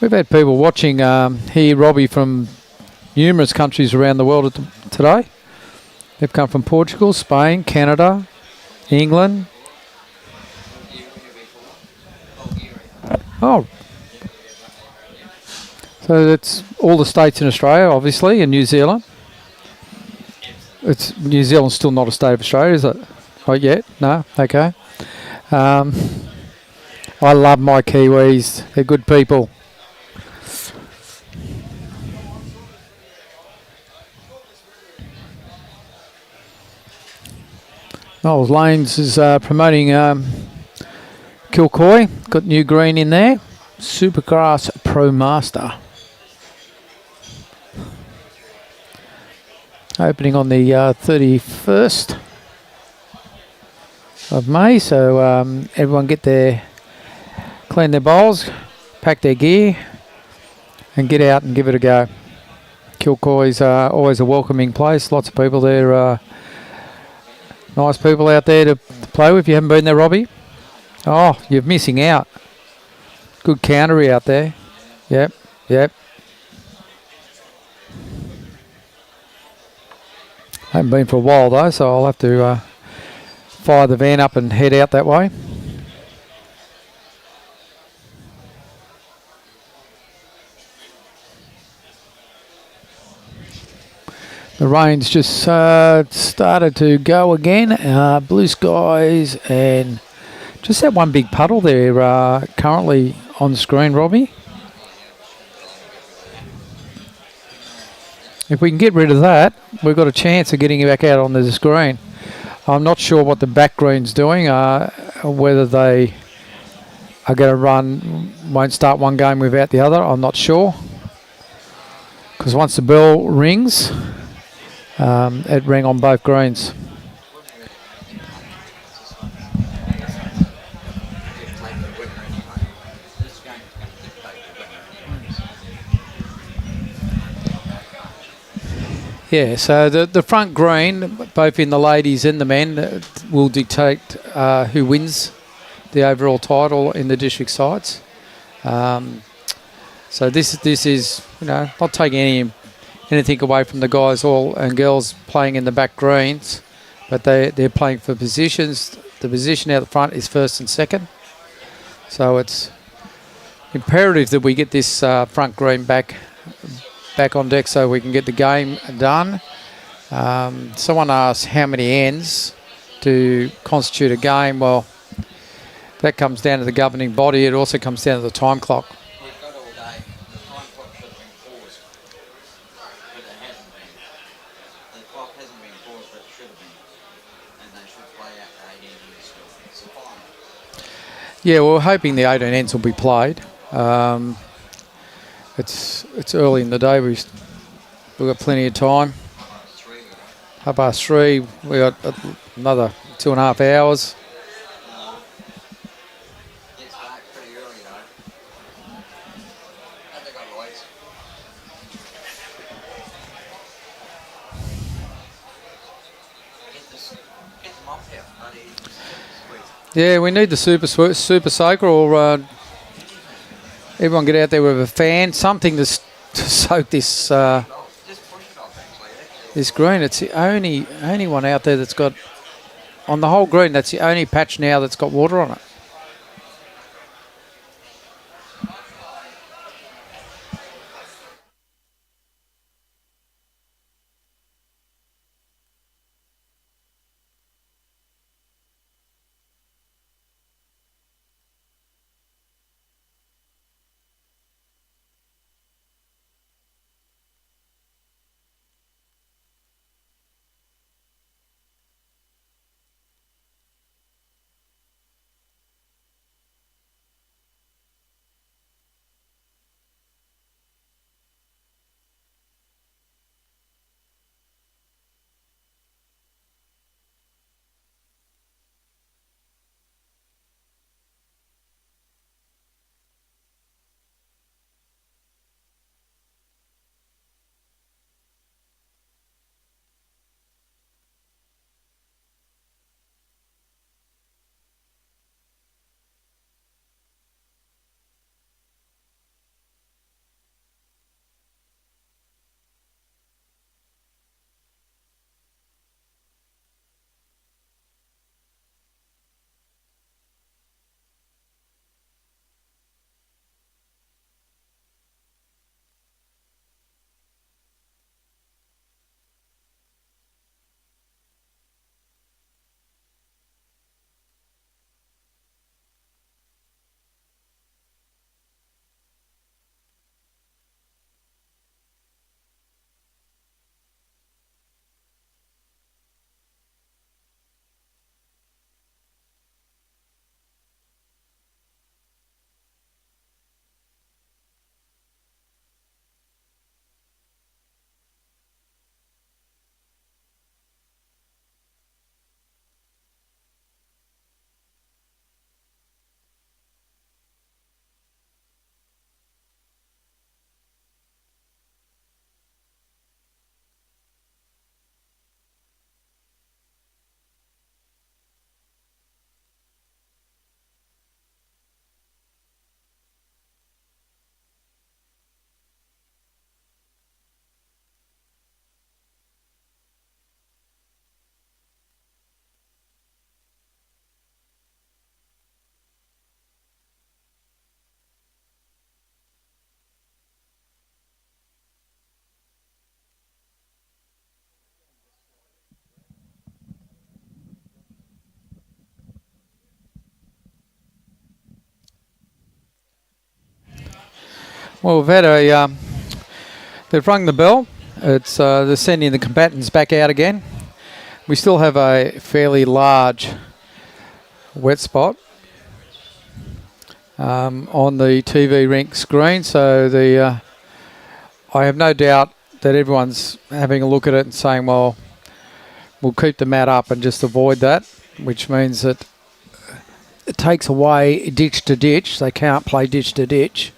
we've had people watching here, Robbie, from numerous countries around the world today. They've come from Portugal, Spain, Canada, England. Oh. So that's all the states in Australia, obviously, and New Zealand. New Zealand's still not a state of Australia, is it? Not yet? No? Okay. I love my Kiwis. They're good people. Knowles Lanes is promoting Kilcoy. Got new green in there. Supergrass Pro Master. Opening on the 31st of May, so everyone clean their bowls, pack their gear, and get out and give it a go. Kilcoy's always a welcoming place. Lots of people there, nice people out there to play with. You haven't been there, Robbie? Oh, you're missing out. Good countery out there. Yep. Haven't been for a while though, so I'll have to fire the van up and head out that way. The rain's just started to go again. Blue skies and just that one big puddle there currently on the screen, Robbie. If we can get rid of that, we've got a chance of getting it back out on the screen. I'm not sure what the back green's doing, whether they are going to won't start one game without the other. I'm not sure. Because once the bell rings, it rang on both greens. Yeah, so the front green, both in the ladies and the men, will dictate who wins the overall title in the district sides. So this is, not taking anything away from the guys and girls playing in the back greens, but they're playing for positions. The position out the front is first and second. So it's imperative that we get this front green back on deck so we can get the game done. Someone asked how many ends to constitute a game. Well, that comes down to the governing body. It also comes down to the time clock. We've got all day. The time clock should have been paused, but it hasn't been. The clock hasn't been paused, but it should have been. And they should play out Yeah, we're hoping the 18 ends will be played. It's early in the day. We've got plenty of time. 3:30. We got another 2.5 hours. It's back pretty early though. I think otherwise. Get them off here, buddy. Yeah, we need the super soaker, or everyone get out there with a fan, something to soak this Just push it off actually. this green. It's the only one out there that's got, on the whole green, that's the only patch now that's got water on it. Well, we've had they've rung the bell. It's they're sending the combatants back out again. We still have a fairly large wet spot on the TV rink screen, so I have no doubt that everyone's having a look at it and saying, well, we'll keep the mat up and just avoid that, which means that it takes away ditch to ditch. They can't play ditch to ditch.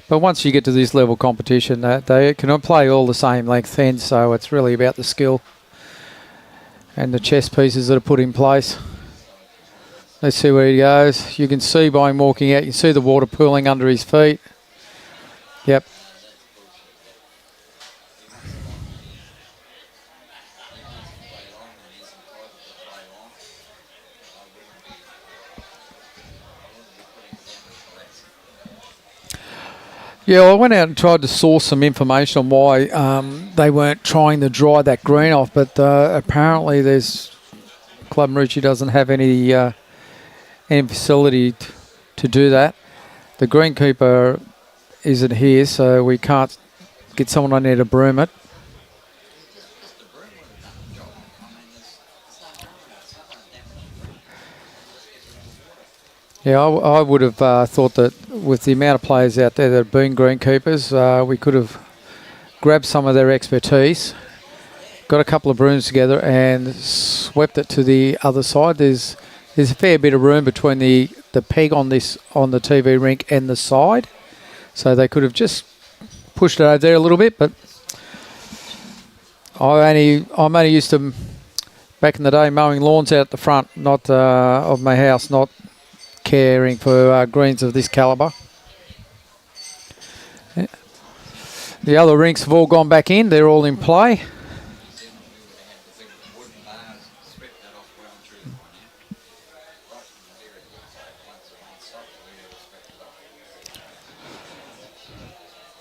But once you get to this level competition, they can play all the same length ends, so it's really about the skill and the chess pieces that are put in place. Let's see where he goes. You can see by him walking out, you can see the water pooling under his feet. Yep. Yeah, well, I went out and tried to source some information on why they weren't trying to dry that green off, but apparently Club Maroochy doesn't have any facility to do that. The greenkeeper isn't here, so we can't get someone on there to broom it. Yeah, I would have thought that with the amount of players out there that have been greenkeepers, we could have grabbed some of their expertise, got a couple of brooms together and swept it to the other side. There's a fair bit of room between the peg on the TV rink and the side, so they could have just pushed it over there a little bit. But I'm only used to back in the day mowing lawns out at the front, not of my house, not caring for greens of this calibre. Yeah. The other rinks have all gone back in; they're all in play.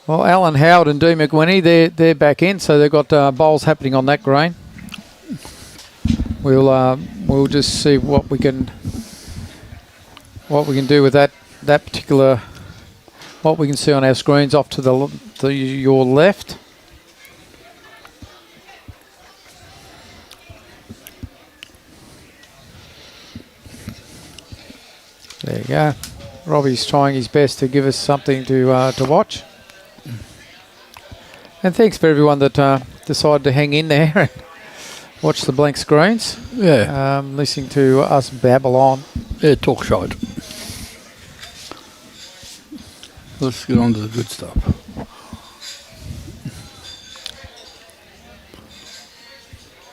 Well, Alan Howard and Dee McWhinney, they're back in, so they've got bowls happening on that green. We'll just see what we can do with that particular, what we can see on our screens off to your left. There you go. Robbie's trying his best to give us something to watch. And thanks for everyone that decided to hang in there and watch the blank screens. Yeah. Listening to us babble on. Yeah, talk shite. Let's get on to the good stuff.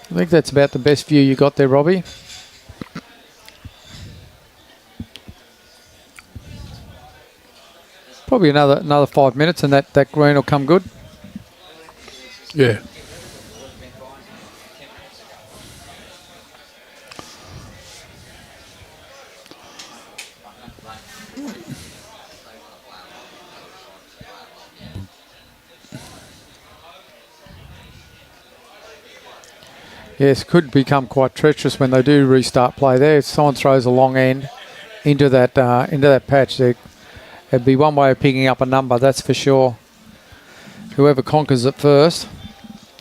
I think that's about the best view you got there, Robbie. Probably another 5 minutes and that green will come good. Yeah. Yes, could become quite treacherous when they do restart play there. If someone throws a long end into that patch, it'd be one way of picking up a number, that's for sure. Whoever conquers it first,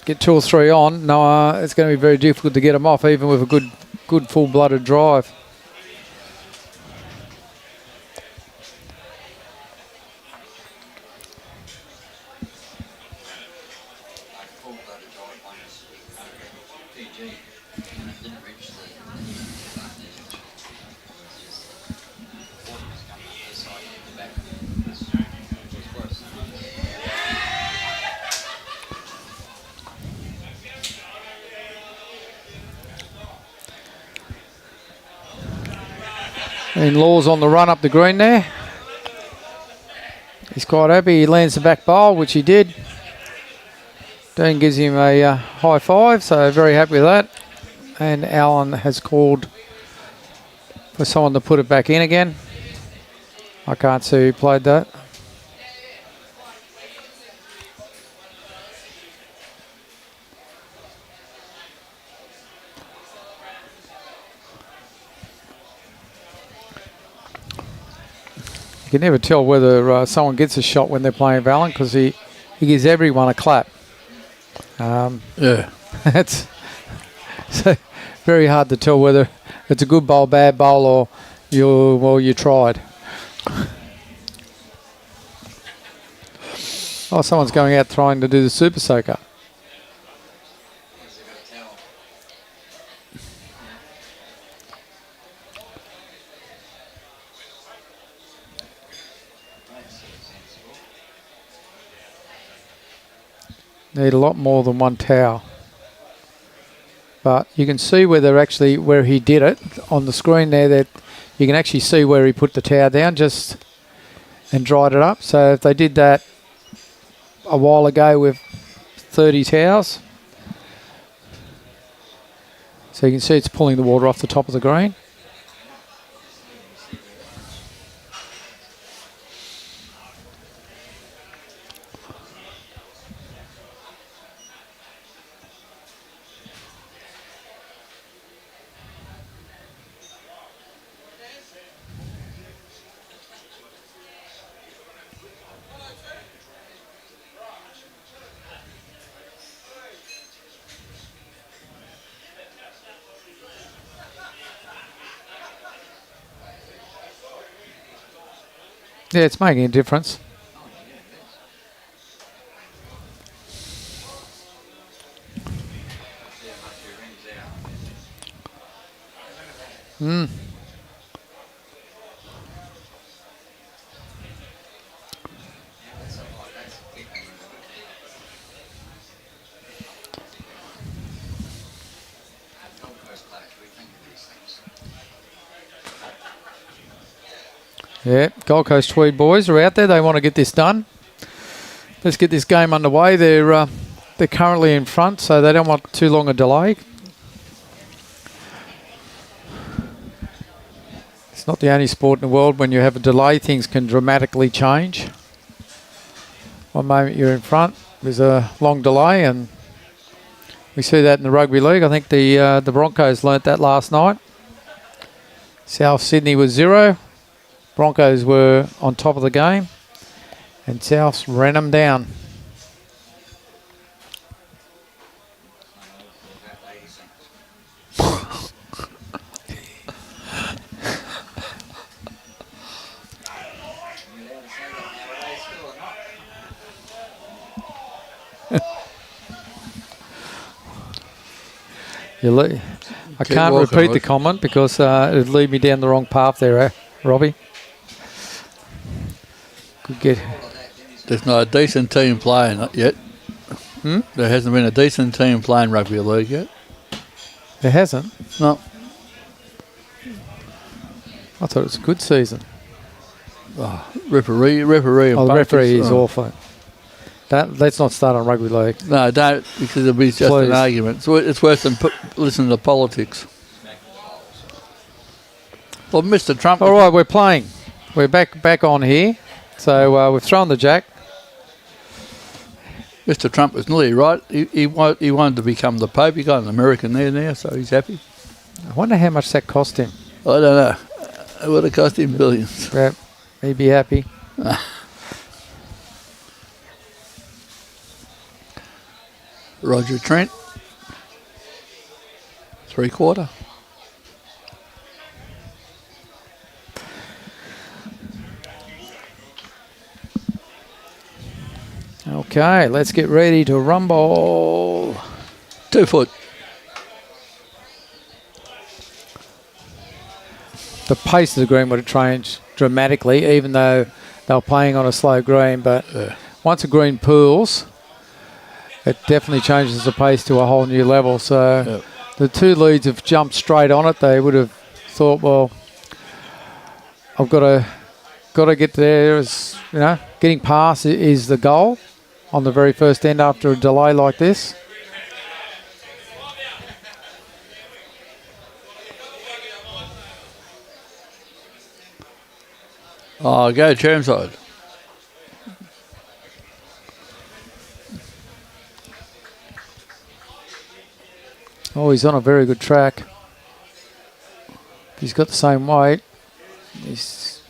get 2 or 3 on. No, it's going to be very difficult to get them off, even with a good full-blooded drive. And Law's on the run up the green there. He's quite happy. He lands the back bowl, which he did. Dean gives him a high five, so very happy with that. And Alan has called for someone to put it back in again. I can't see who played that. You can never tell whether someone gets a shot when they're playing Valen because he gives everyone a clap. Yeah. It's so very hard to tell whether it's a good bowl, bad bowl, or you tried. Oh, someone's going out trying to do the super soaker. Need a lot more than one towel. But you can see where he did it on the screen there, that you can actually see where he put the towel down and dried it up. So if they did that a while ago with 30 towels, so you can see it's pulling the water off the top of the green. Yeah, it's making a difference. Yeah, Gold Coast Tweed boys are out there. They want to get this done. Let's get this game underway. They're currently in front, so they don't want too long a delay. It's not the only sport in the world when you have a delay, things can dramatically change. One moment you're in front, there's a long delay, and we see that in the rugby league. I think the Broncos learnt that last night. South Sydney was 0. Broncos were on top of the game, and Souths ran them down. I can't repeat the comment because it would lead me down the wrong path there, Robbie. Could get. There's not a decent team playing yet. There hasn't been a decent team playing rugby league yet. There hasn't? No. I thought it was a good season. Oh, referee. The referee is awful. Let's not start on rugby league. No, don't, because it'll be just an argument. So it's worse than listening to politics. Well, Mr. Trump. All right, we're playing. We're back on here. So we've thrown the jack. Mr. Trump was nearly right. He wanted to become the Pope. He got an American there now, so he's happy. I wonder how much that cost him. I don't know. It would have cost him billions. Yeah, he'd be happy. Roger Trent. 3/4. Okay, let's get ready to rumble. 2 foot. The pace of the green would have changed dramatically, even though they were playing on a slow green. But once a green pools, it definitely changes the pace to a whole new level. So the two leads have jumped straight on it. They would have thought, well, I've got to get there. As you know, getting past is the goal on the very first end after a delay like this. Oh, go Chermside. Oh, he's on a very good track. He's got the same weight. He's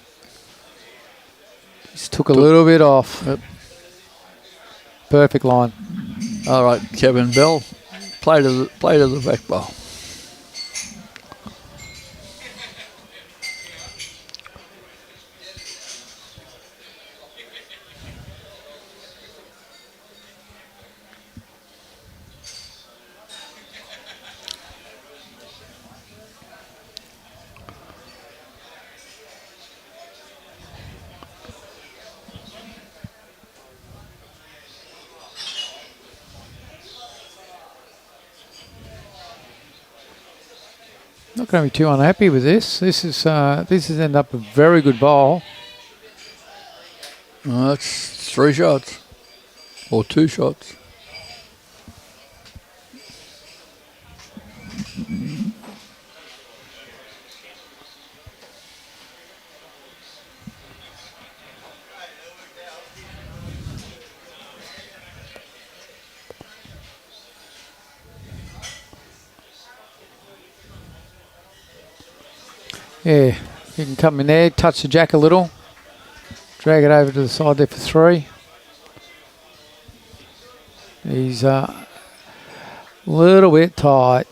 took a little bit off. Yep. Perfect line. All right, Kevin Bell, play to the back bowl. Not going to be too unhappy with this. This has ended up a very good bowl. That's 3 shots or 2 shots. Yeah, you can come in there, touch the jack a little, drag it over to the side there for 3. He's a little bit tight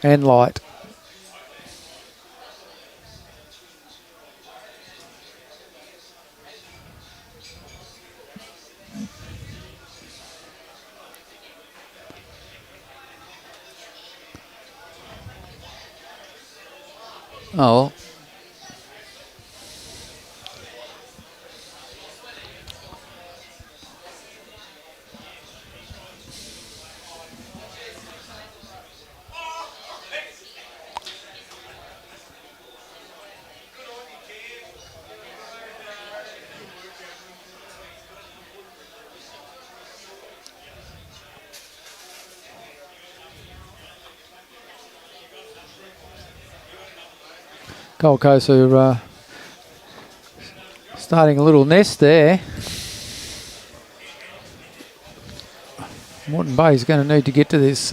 and light. well. Gold Coast are starting a little nest there. Moreton Bay is going to need to get to this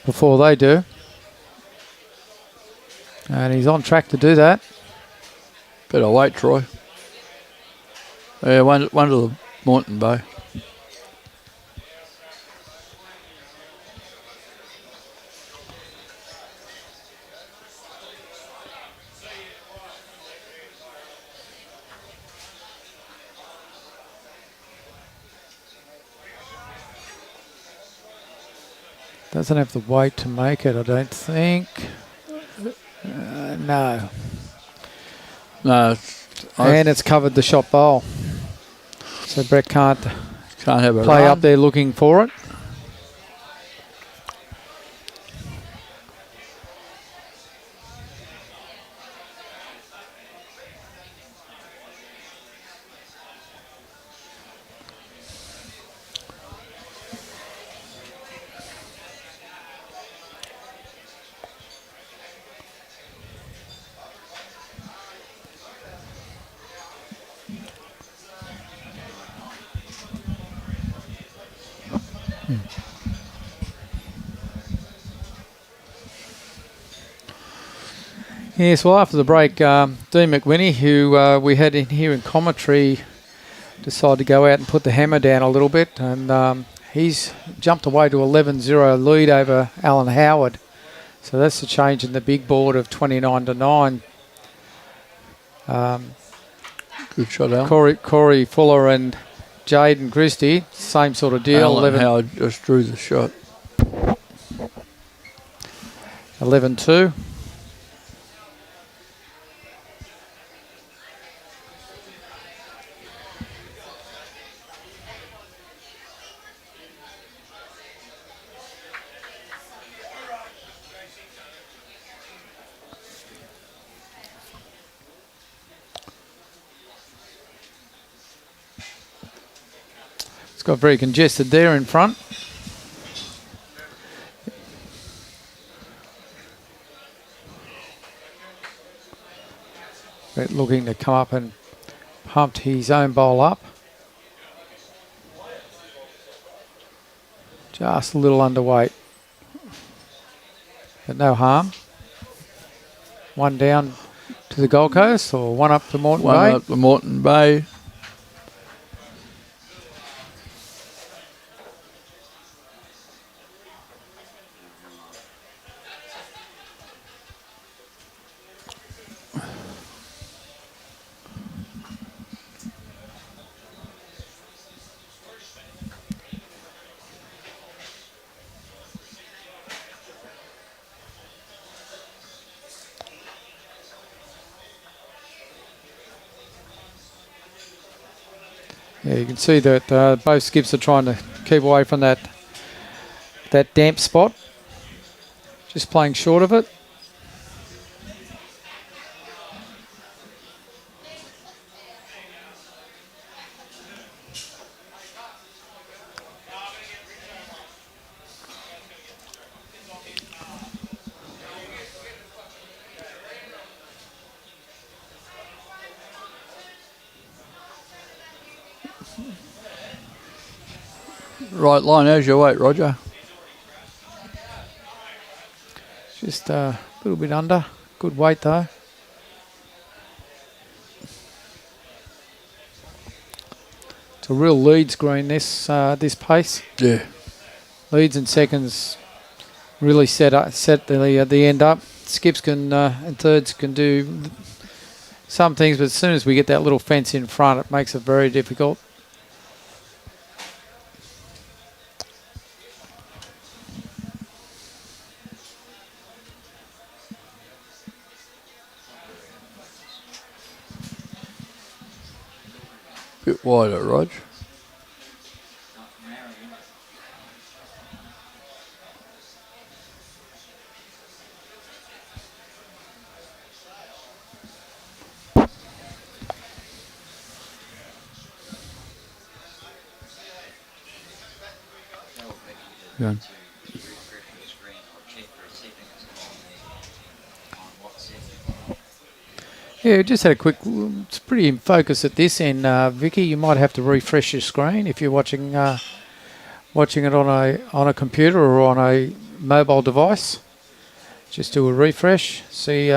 before they do. And he's on track to do that. Better wait, Troy. Yeah, one to the Moreton Bay. Doesn't have the weight to make it, I don't think. No. No. And it's covered the shot bowl. So Brett can't have a play run up there looking for it. Yes, well, after the break, Dean McWhinney, who we had in here in commentary, decided to go out and put the hammer down a little bit, and he's jumped away to 11-0 lead over Alan Howard. So that's the change in the big board of 29-9. Good shot, Alan. Corey Fuller and Jaden Christie, same sort of deal. Alan Howard just drew the shot. 11-2. Got very congested there in front. Brett looking to come up and pumped his own bowl up. Just a little underweight. But no harm. One down to the Gold Coast or one up to Moreton Bay? One up to Moreton Bay. Yeah, you can see that both skips are trying to keep away from that damp spot. Just playing short of it. Right line, how's your weight, Roger? Just a little bit under. Good weight though. It's a real leads green this pace. Yeah. Leads and seconds really set the end up. Skips can and thirds can do some things, but as soon as we get that little fence in front, it makes it very difficult. Bit wider, Rog. Yeah. Yeah, just had a quick. It's pretty in focus at this end, Vicky. You might have to refresh your screen if you're watching watching it on a computer or on a mobile device. Just do a refresh. See.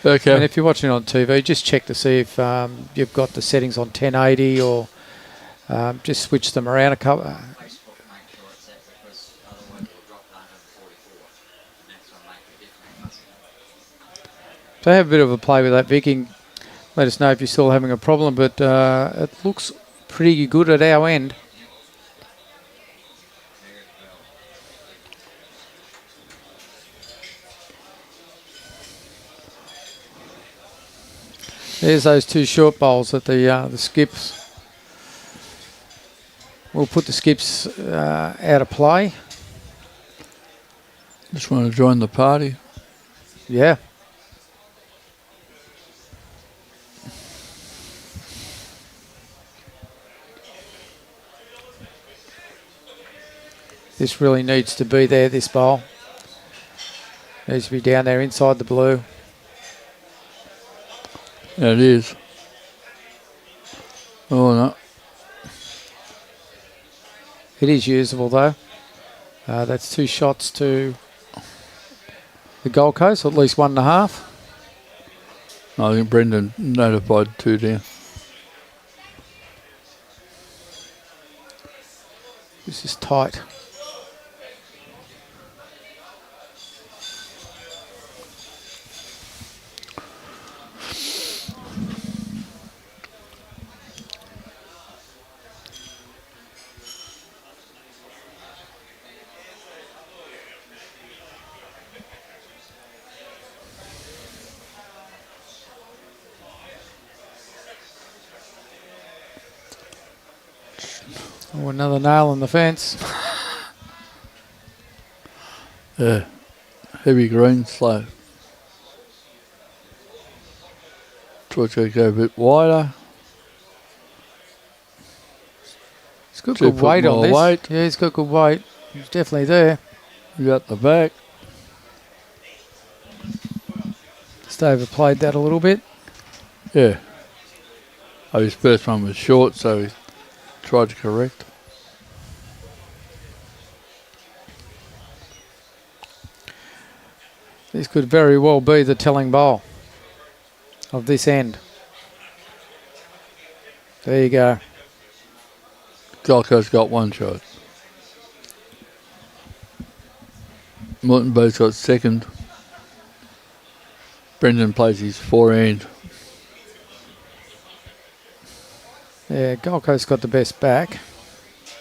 Okay. And if you're watching on TV, just check to see if you've got the settings on 1080 or just switch them around a couple. So have a bit of a play with that, Vicky. Let us know if you're still having a problem, but it looks pretty good at our end. There's those two short bowls at the skips. We'll put the skips out of play. Just want to join the party. Yeah. This really needs to be there, this bowl. Needs to be down there inside the blue. Yeah, it is. Oh, no. It is usable, though. That's 2 shots to the Gold Coast, or at least 1.5. I think Brendan notified 2 down. This is tight. Oh, another nail in the fence. Yeah. Heavy green, slow. Try to go a bit wider. He's got good weight on this. Weight. Yeah, he's got good weight. He's definitely there. You got the back. Just overplayed that a little bit. Yeah. Oh, his first one was short, so he tried to correct. This could very well be the telling bowl of this end. There you go. Gold Coast got 1 shot. Morton both got second. Brendan plays his forehand. Yeah, Gold Coast got the best back.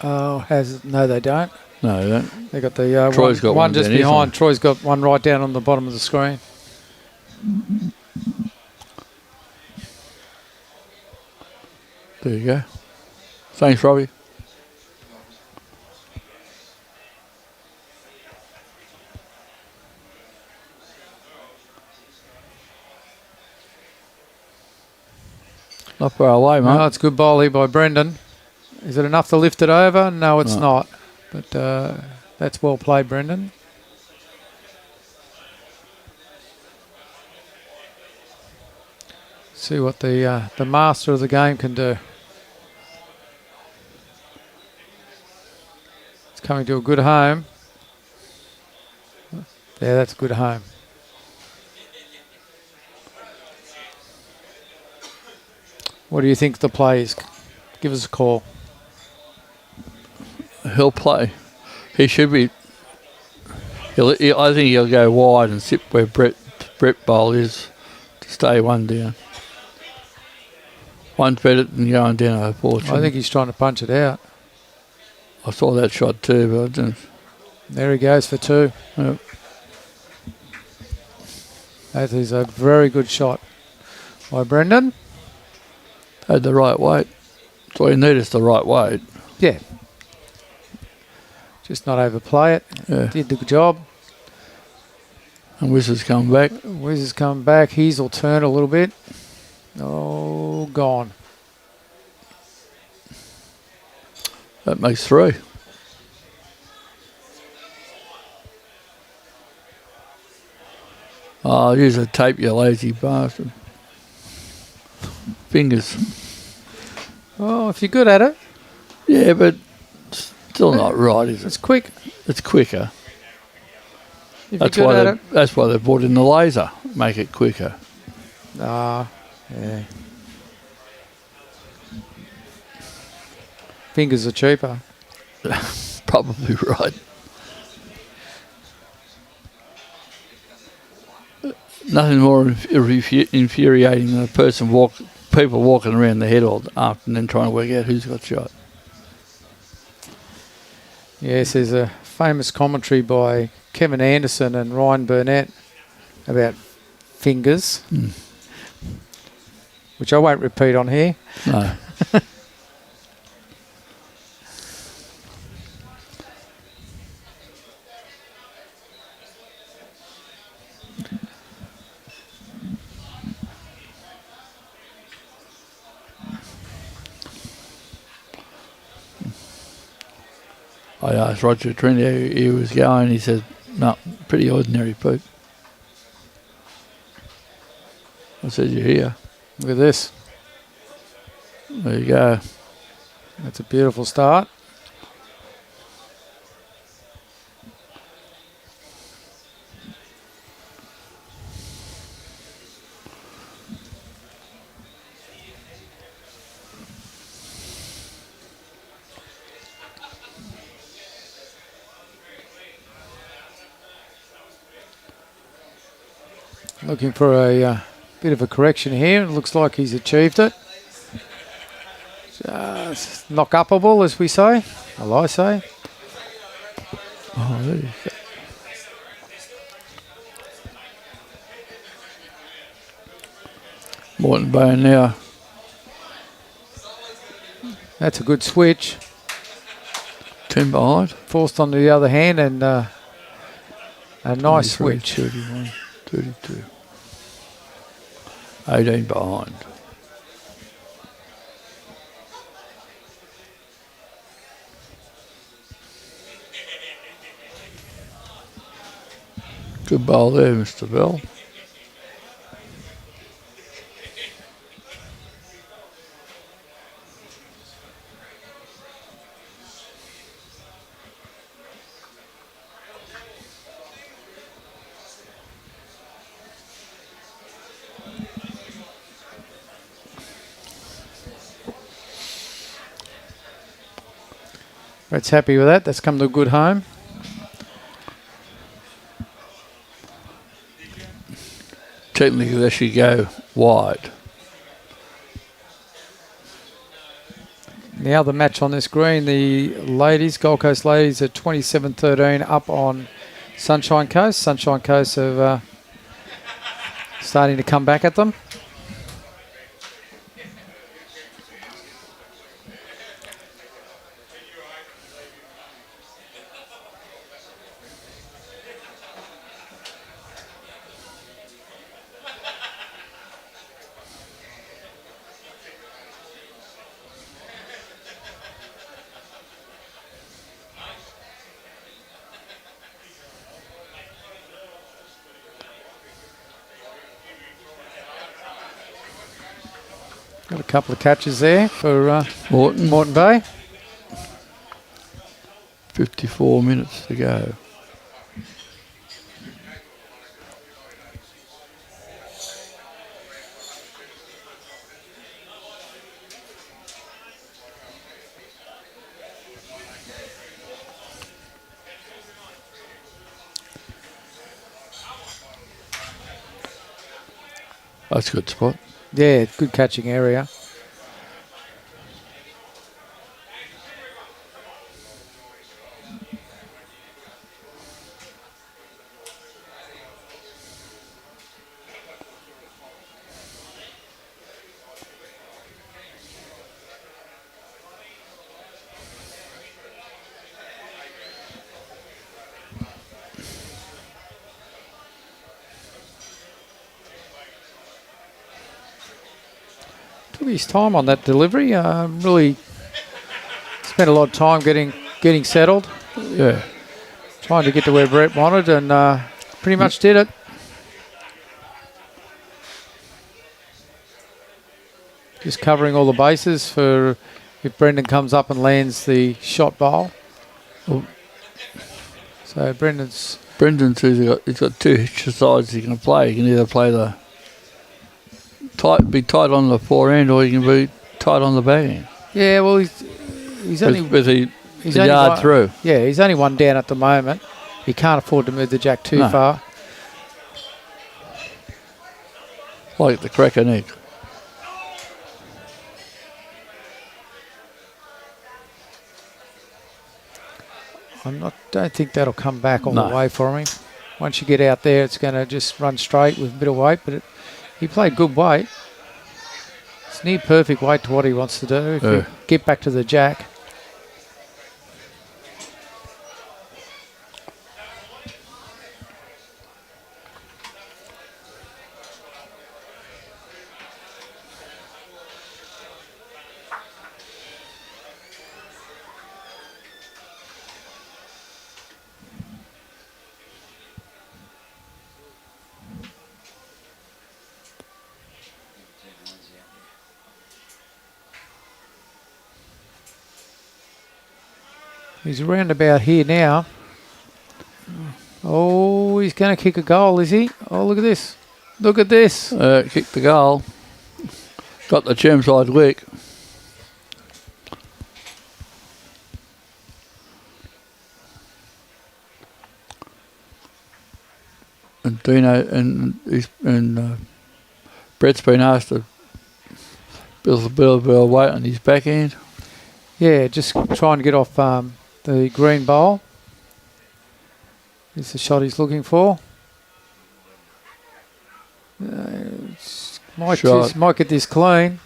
Oh, no, they don't. No, they don't. They got the Troy's got one just down his behind. one. Troy's got one right down on the bottom of the screen. There you go. Thanks, Robbie. Not far away, mate. No, it's a good bowl here by Brendan. Is it enough to lift it over? No, it's not. But that's well played, Brendan. See what the master of the game can do. It's coming to a good home. Yeah, that's a good home. What do you think the play is? Give us a call. He'll play. He should be. I think he'll go wide and sit where Brett Bowl is to stay 1 down. One's better than going down, unfortunately. I think he's trying to punch it out. I saw that shot too, but I didn't. There he goes for 2. Yep. That is a very good shot by Brendan. Had the right weight. That's all you need is the right weight. Yeah. Just not overplay it. Yeah. Did the good job. And Wiz come back. Wiz has come back. His will turn a little bit. Oh, gone. That makes 3. Oh, use a tape, you lazy bastard. Fingers. Oh, if you're good at it. Yeah, but still not right, is it? It's quick. It's quicker. If you're good at it. That's why they brought in the laser. Make it quicker. Yeah. Fingers are cheaper. Probably right. Nothing more infuriating than people walking around the head all afternoon and then trying to work out who's got shot. Yes, there's a famous commentary by Kevin Anderson and Ryan Burnett about fingers, which I won't repeat on here. No. I asked Roger Trent how he was going. He said, no, pretty ordinary, Pete. I said, you're here. Look at this. There you go. That's a beautiful start. Looking for a bit of a correction here. It looks like he's achieved it. Just knock upable, as we say. Well, I say. Oh, there you go. Morton Bain now. That's a good switch. 10 behind. Forced onto the other hand and a nice switch. 31, 32. 18 behind. Good bowl there, Mr. Bell. Brett's happy with that. That's come to a good home. Technically, they should go wide. The other match on this green, the ladies, Gold Coast ladies at 27-13 up on Sunshine Coast. Sunshine Coast are starting to come back at them. Got a couple of catches there for Moreton Bay. 54 minutes to go. That's a good spot. Yeah, good catching area. Took his time on that delivery. Really spent a lot of time getting settled. Yeah. Trying to get to where Brett wanted, and pretty much did it. Just covering all the bases for if Brendan comes up and lands the shot bowl. So Brendan's he's got two sides he can play. He can either play be tight on the forehand, or he can be tight on the backhand. Yeah, well, he's only with the he's the only yard one, through. Yeah, he's only one down at the moment. He can't afford to move the jack too far. Like the crack an egg. Don't think that'll come back all the way for him. Once you get out there, it's going to just run straight with a bit of weight. But he played good weight. It's near perfect weight to what he wants to do. If you get back to the jack. He's around about here now. Oh, he's going to kick a goal, is he? Oh, look at this. Look at this. Kicked the goal. Got the Chermside wick. And Dino and Brett's been asked to build a bit of weight on his backhand. Yeah, just trying to get off the green bowl. It's the shot he's looking for. Might get this clean.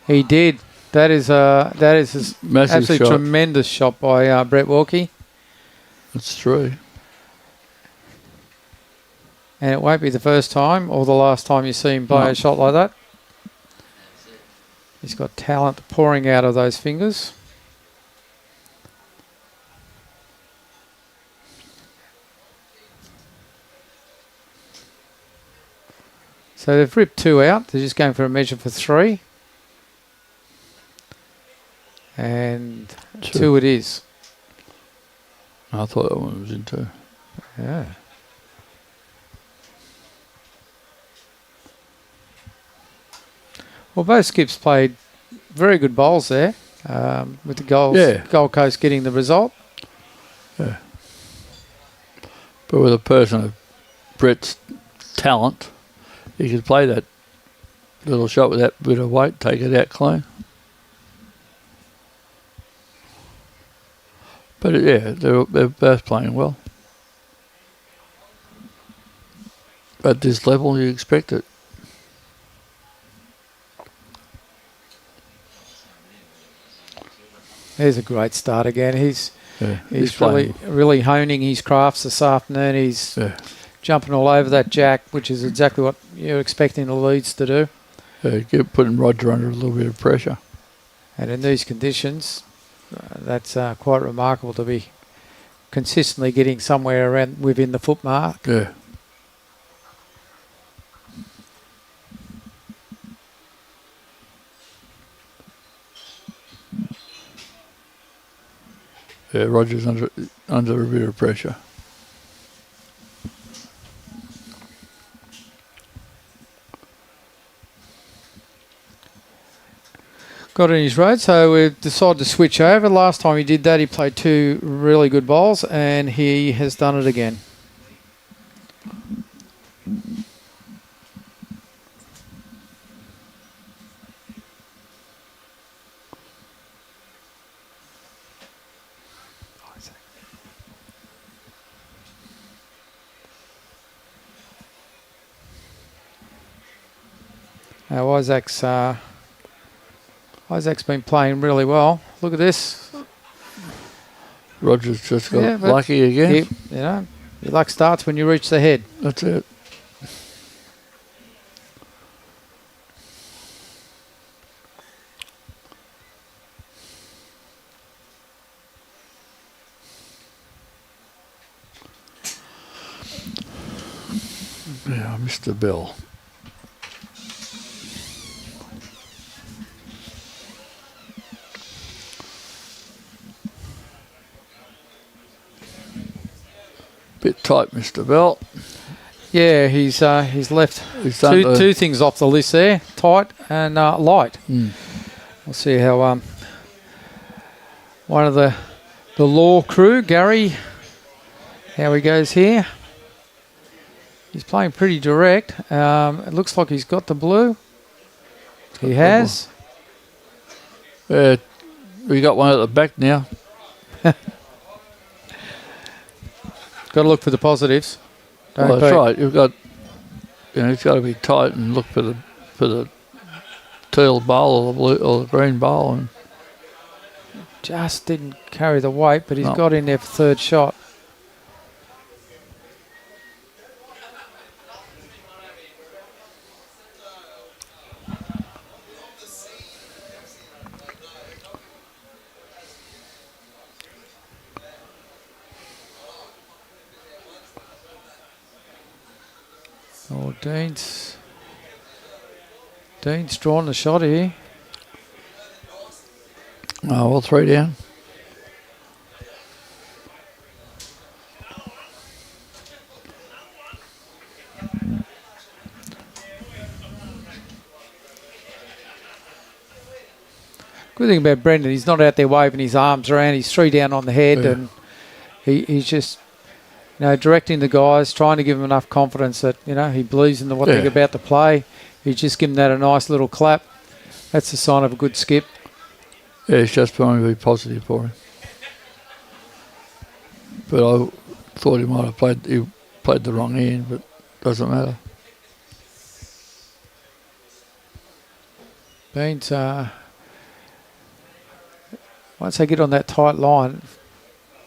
He did. That is a massive absolutely shot. Tremendous shot by Brett Wilkie. That's true. And it won't be the first time or the last time you see him play a shot like that. He's got talent pouring out of those fingers. So they've ripped two out. They're just going for a measure for three. And two it is. I thought that one was in two. Yeah. Well, both skips played very good bowls there, with the Gold Coast getting the result. Yeah. But with a person of Brett's talent, he could play that little shot with that bit of weight, take it out clean. But yeah, they're both playing well. At this level, you expect it. There's a great start again. He's playing. really honing his crafts this afternoon. He's jumping all over that jack, which is exactly what you're expecting the leads to do. Putting Roger under a little bit of pressure. And in these conditions, that's quite remarkable to be consistently getting somewhere around within the foot mark. Yeah. Yeah, Roger's under a bit of pressure. Got in his road, so we've decided to switch over. Last time he did that, he played two really good bowls, and he has done it again. Now Isaac's been playing really well. Look at this. Roger's just got lucky again. Your luck starts when you reach the head. That's it. Yeah, Mr. Bell. Bit tight, Mr. Bell. Yeah, he's left He's two things off the list there: tight and light. Mm. We'll see how one of the law crew, Gary, how he goes here. He's playing pretty direct. It looks like he's got the blue. He has. We got one at the back now. Got to look for the positives. Well, that's right. You've got, it's got to be tight and look for the teal bowl or the blue or the green bowl. And just didn't carry the weight, but he's got in there for third shot. Oh, Dean's drawn the shot here. Oh, well, 3 down. Good thing about Brendan, he's not out there waving his arms around. He's 3 down on the head, and he's just, directing the guys, trying to give them enough confidence that he believes in what they're about to play. He's just given that a nice little clap. That's a sign of a good skip. Yeah, it's just trying to be positive for him. But I thought he might have played the wrong end, but doesn't matter. Beans, once they get on that tight line,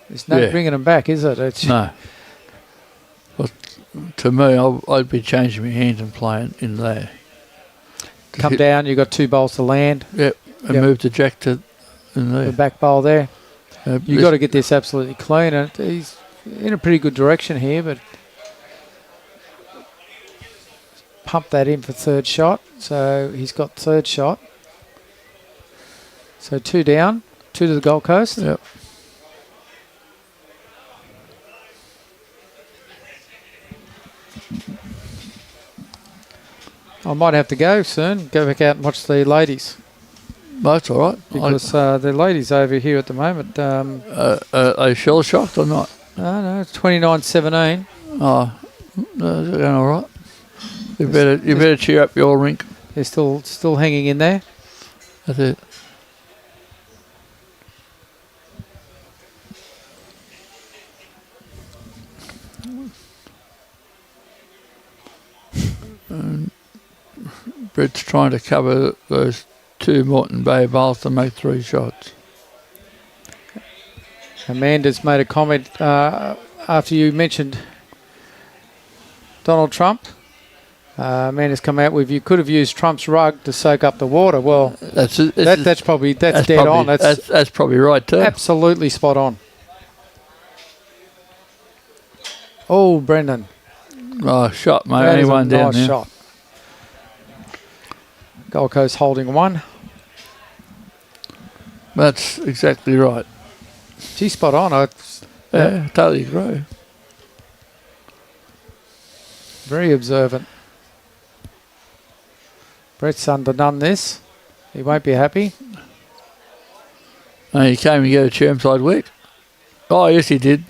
there's no bringing them back, is it? No. Well, to me, I'd be changing my hands and playing in there. Come down, you've got 2 bowls to land. Yep, and move the jack to in there. The back bowl there. You've got to get this absolutely clean. And he's in a pretty good direction here, but pump that in for third shot. So he's got third shot. So 2 down, 2 to the Gold Coast. Yep. I might have to go soon. Go back out and watch the ladies. That's all right. Because the ladies over here at the moment. Are they shell shocked or not? No, it's 29-17. Oh, no, they're going all right. You better cheer up your rink. They're still hanging in there. That's it. Brett's trying to cover those 2 Moreton Bay bowls to make 3 shots. Amanda's made a comment after you mentioned Donald Trump. Amanda's come out with, you could have used Trump's rug to soak up the water. Well, that's dead on. That's probably right too. Absolutely spot on. Oh, Brendan. Oh, shot, mate. That Anyone is a down nice there. shot. Gold Coast holding 1. That's exactly right. She's spot on. I totally agree. Very observant. Brett's underdone this. He won't be happy. And he came and get a Chermside week. Oh, yes, he did.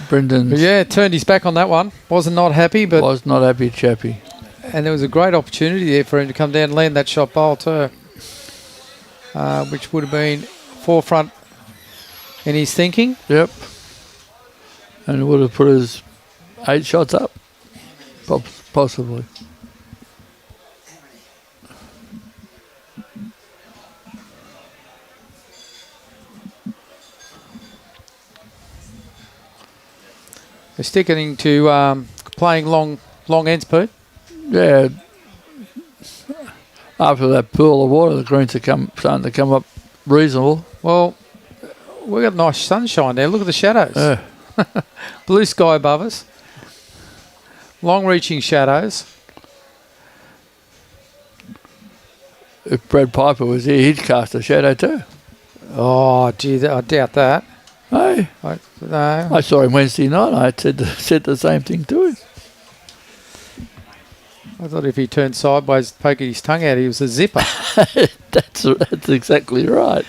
Brendan turned his back on that one. Wasn't not happy, but was not happy chappy. And there was a great opportunity there for him to come down and land that shot bowl too, which would have been forefront in his thinking. Yep. And it would have put his 8 shots up, possibly. They're sticking to playing long ends, Pete. Yeah. After that pool of water, the greens are starting to come up reasonable. Well, we've got nice sunshine there. Look at the shadows. Yeah. Blue sky above us. Long-reaching shadows. If Brad Piper was here, he'd cast a shadow too. Oh, gee, I doubt that. Hey, No. I saw him Wednesday night. I said the same thing to him. I thought if he turned sideways, poking his tongue out, he was a zipper. That's exactly right.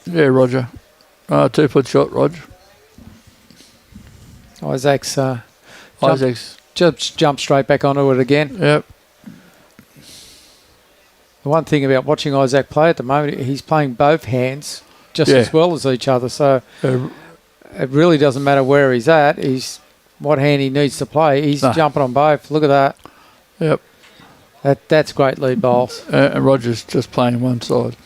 Yeah, Roger. 2-foot shot, Roger. Isaac's jumped straight back onto it again. Yep. The one thing about watching Isaac play at the moment, he's playing both hands just as well as each other. So it really doesn't matter where he's at. He's what hand he needs to play. He's jumping on both. Look at that. Yep. That's great lead bowls. And Roger's just playing one side.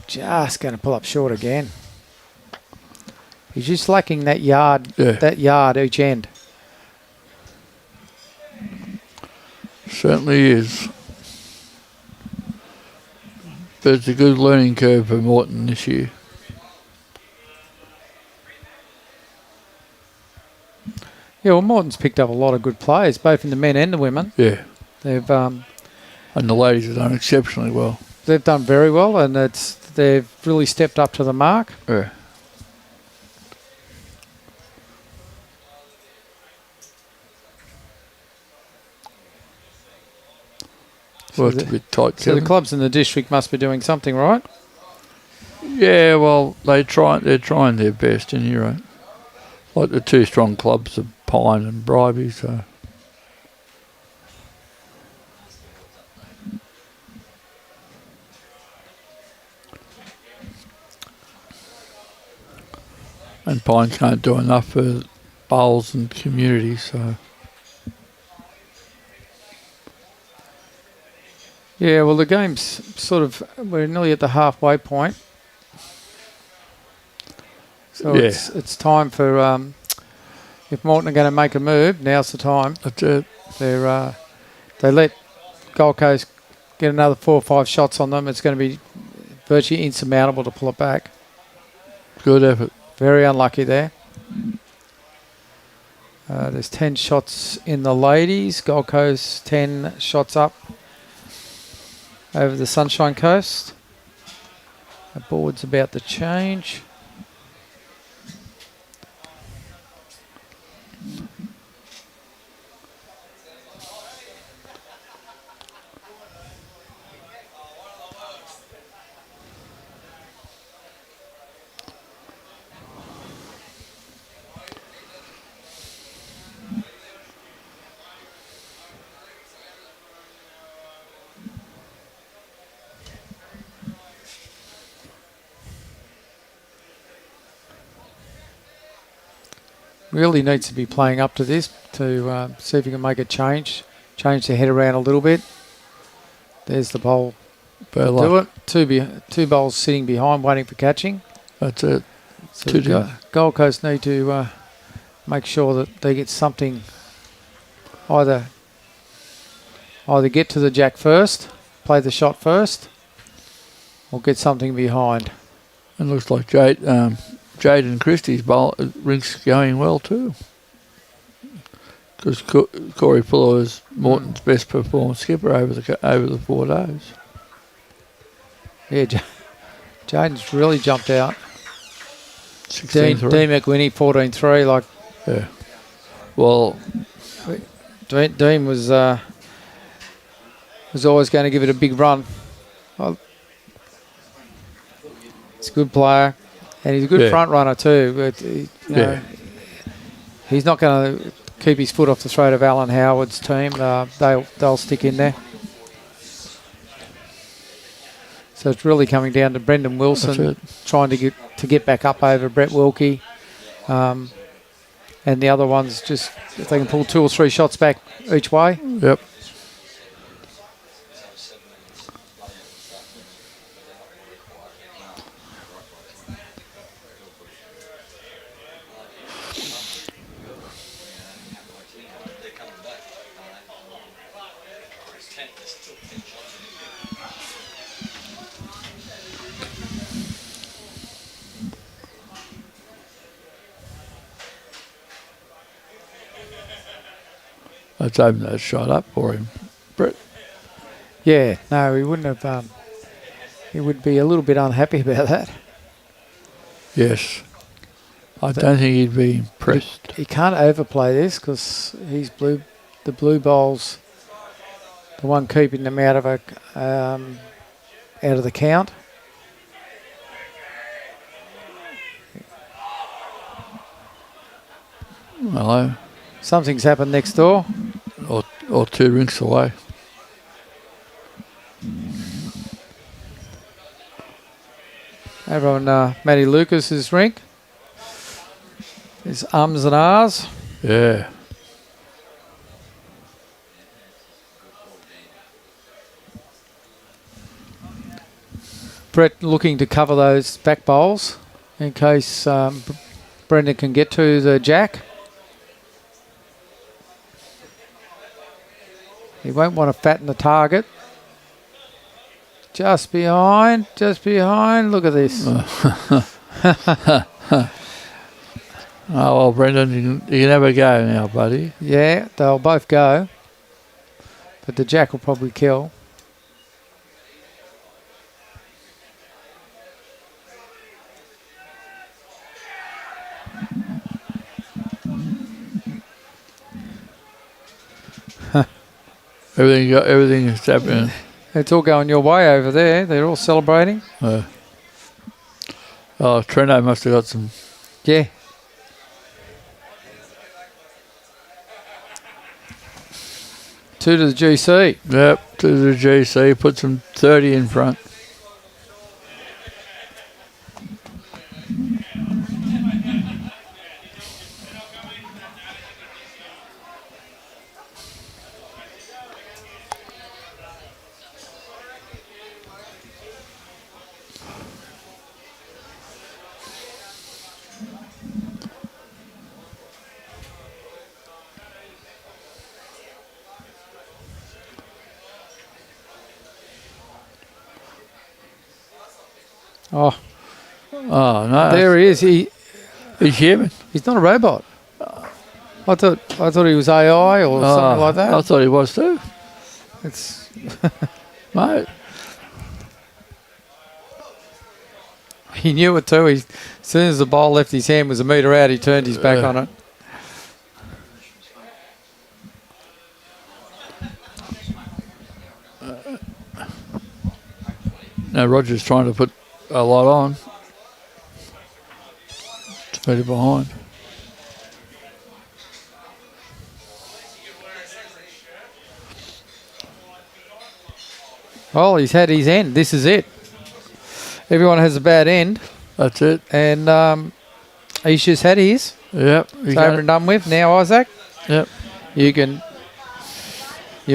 Just going to pull up short again. He's just lacking that yard each end. Certainly is. But it's a good learning curve for Morton this year. Yeah, well, Morton's picked up a lot of good players, both in the men and the women. Yeah. They've and the ladies have done exceptionally well. They've done very well, and they've really stepped up to the mark. Yeah. Worked a bit tight, so Kevin. the clubs in the district must be doing something right. Yeah, well, they're trying their best, and you're right. Like the two strong clubs of Pine and Bribey, so. And Pine can't do enough for bowls and community, so. Yeah, well, the game's we're nearly at the halfway point. So it's time for, if Morton are going to make a move, now's the time. That's it. They let Gold Coast get another 4 or 5 shots on them. It's going to be virtually insurmountable to pull it back. Good effort. Very unlucky there. There's 10 shots in the ladies. Gold Coast 10 shots up over the Sunshine Coast. The board's about to change. Really needs to be playing up to this to see if he can make a change the head around a little bit. There's the bowl. Do it. Two bowls sitting behind, waiting for catching. That's it. So Gold Coast need to make sure that they get something. Either get to the jack first, play the shot first, or get something behind. It looks like Jaden Christie's rink's going well too. Because Corey Fuller is Morton's best performing skipper over the 4 days. Yeah, Jaden's really jumped out. 16-3. Dean McWhinney 14-3. Yeah. Well, Dean was always going to give it a big run. He's a good player. And he's a good front runner too. But He's not going to keep his foot off the throat of Alan Howard's team. They'll stick in there. So it's really coming down to Brendan Wilson trying to get back up over Brett Wilkie. And the other ones just, if they can pull 2 or 3 shots back each way. Yep. Let's open that shot up for him, Brett. Yeah, no, he wouldn't have. He would be a little bit unhappy about that. Yes. I don't think he'd be impressed. He can't overplay this because he's the blue bowl's the one keeping them out of the count. Hello. Something's happened next door. Or 2 rinks away. Over on Matty Lucas's rink. There's ums and ahs. Yeah. Brett looking to cover those back bowls in case Brendan can get to the jack. He won't want to fatten the target. Just behind. Look at this. Oh, well, Brendan, you can have a go now, buddy. Yeah, they'll both go. But the jack will probably kill. Everything is happening. It's all going your way over there. They're all celebrating. Oh, Trento must have got some. Yeah. Two to the GC. Yep, to the GC. Put some 30 in front. Oh, no! there he is. He's human. He's not a robot. I thought he was AI or something like that. I thought he was too. It's Mate. He knew it too. As soon as the ball left his hand, was a metre out, he turned his back on it. Now Roger's trying to put a lot on. 20 behind. Well, he's had his end. This is it. Everyone has a bad end. That's it. And he's just had his. Yep. It's over and done with. Now, Isaac. Yep. You've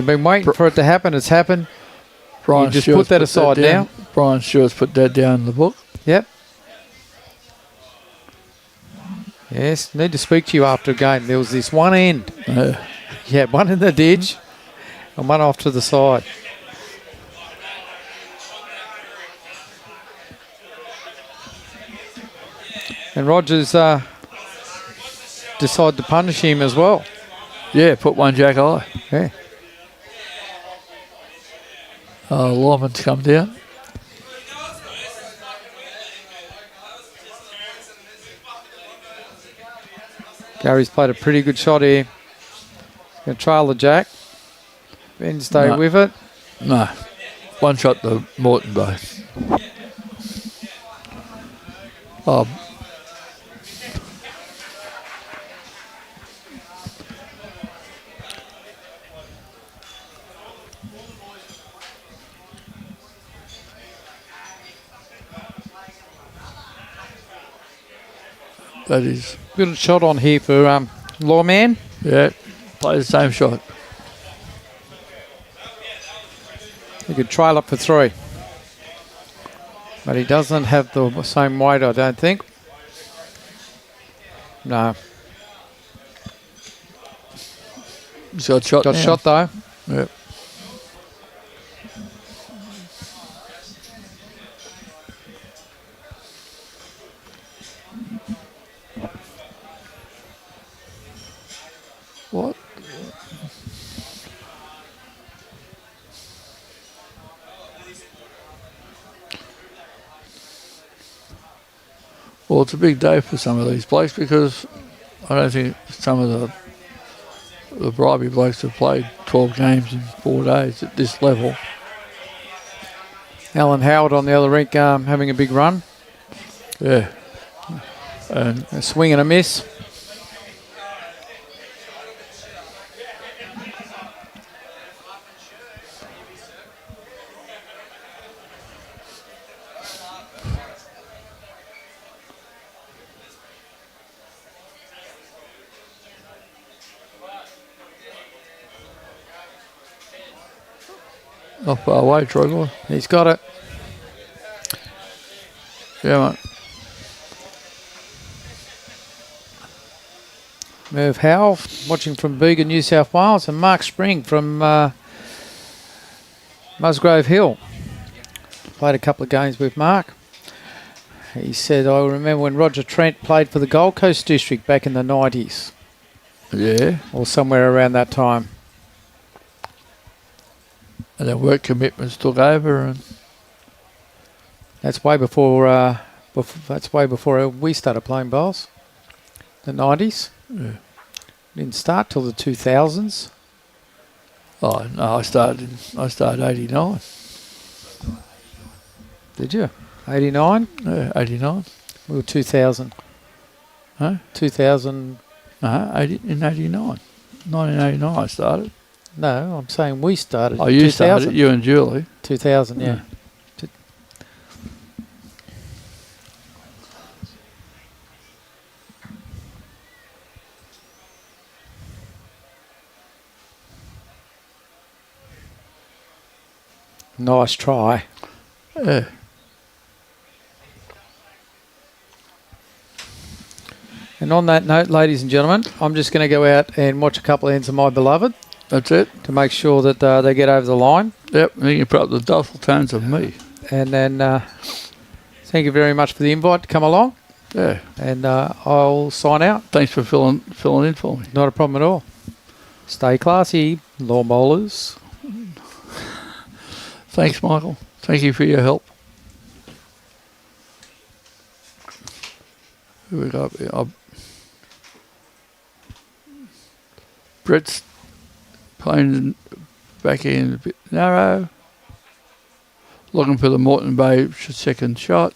been waiting for it to happen. It's happened. Brian you just Stewart's put that aside now. Brian Stewart's put that down in the book. Yep. Yes, need to speak to you after a game. There was this one end. Yeah, one in the ditch and one off to the side. And Rogers decided to punish him as well. Yeah, put one jack high. Yeah. Lyman's come down. Gary's played a pretty good shot here. Going to trail the jack. Ben stay with it. No. One shot to Morton both. That is. Good shot on here for Lawman. Yeah, play the same shot. He could trail up for 3. But he doesn't have the same weight, I don't think. No. He's got shot Got now. shot, though. Yep. What? Well, it's a big day for some of these blokes because I don't think some of the Bribey blokes have played 12 games in 4 days at this level. Alan Howard on the other rink having a big run. Yeah. And A swing and a miss. not far away, Troy Boy. He's got it. Yeah, mate. Merv Howell watching from Bega, New South Wales, and Mark Spring from Musgrave Hill. Played a couple of games with Mark. He said, I remember when Roger Trent played for the Gold Coast District back in the 90s. Yeah. Or somewhere around that time. And then work commitments took over, and That's way before, that's way before we started playing bowls. The 90s. yeah. Didn't start till the 2000s. Oh no, I started '89. Did you? 89? Yeah, '89. We were 2000. Huh? 2000. No, in '89. 1989 I started. No, I'm saying we started. Oh, you 2000. started, you and Julie. 2000, yeah. Nice try. Yeah. And on that note, ladies and gentlemen, I'm just going to go out and watch a couple of ends of My Beloved That's it. to make sure that they get over the line. Yep, and you can put up the duffel tones of me. And then thank you very much for the invite to come along. Yeah. And I'll sign out. Thanks for filling in for me. Not a problem at all. Stay classy, law bowlers. Thanks, Michael. Thank you for your help. Who we got here? Brett's playing back in a bit narrow. Looking for the Moreton Bay second shot.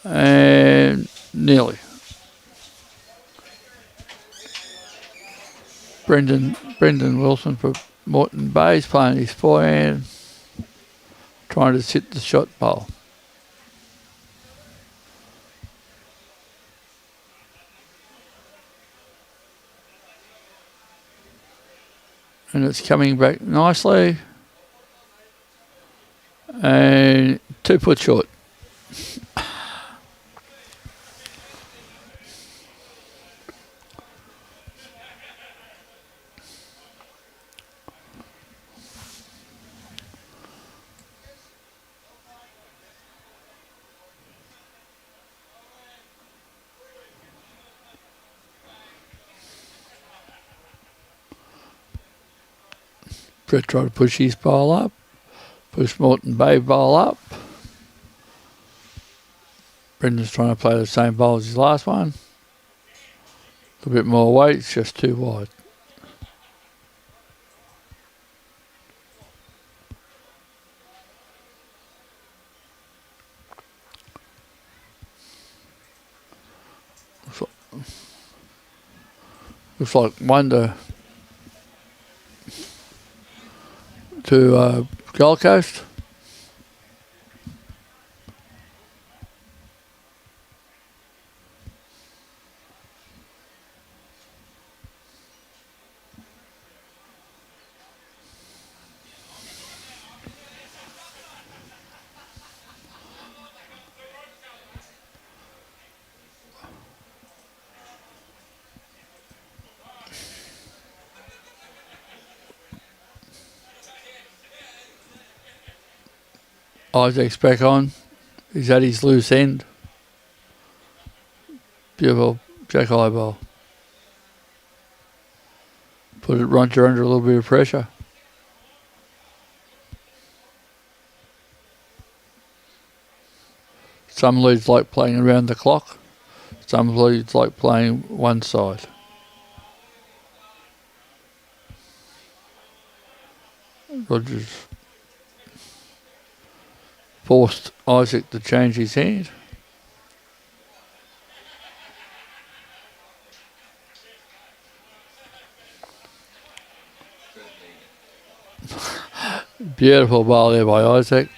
And nearly. Brendan Wilson for Moreton Bay is playing his forehand, trying to sit the shot bowl. And it's coming back nicely. And 2 foot short. Brett tried to push his bowl up, push Moreton Bay bowl up. Brendan's trying to play the same bowl as his last one. A bit more weight, it's just too wide. Looks like wonder to Gold Coast. Isaac's back on. He's at his loose end. Beautiful Jack High ball. Put it Roger under a little bit of pressure. Some leads like playing around the clock. Some leads like playing one side. Rogers forced Isaac to change his hand. Beautiful ball there by Isaac.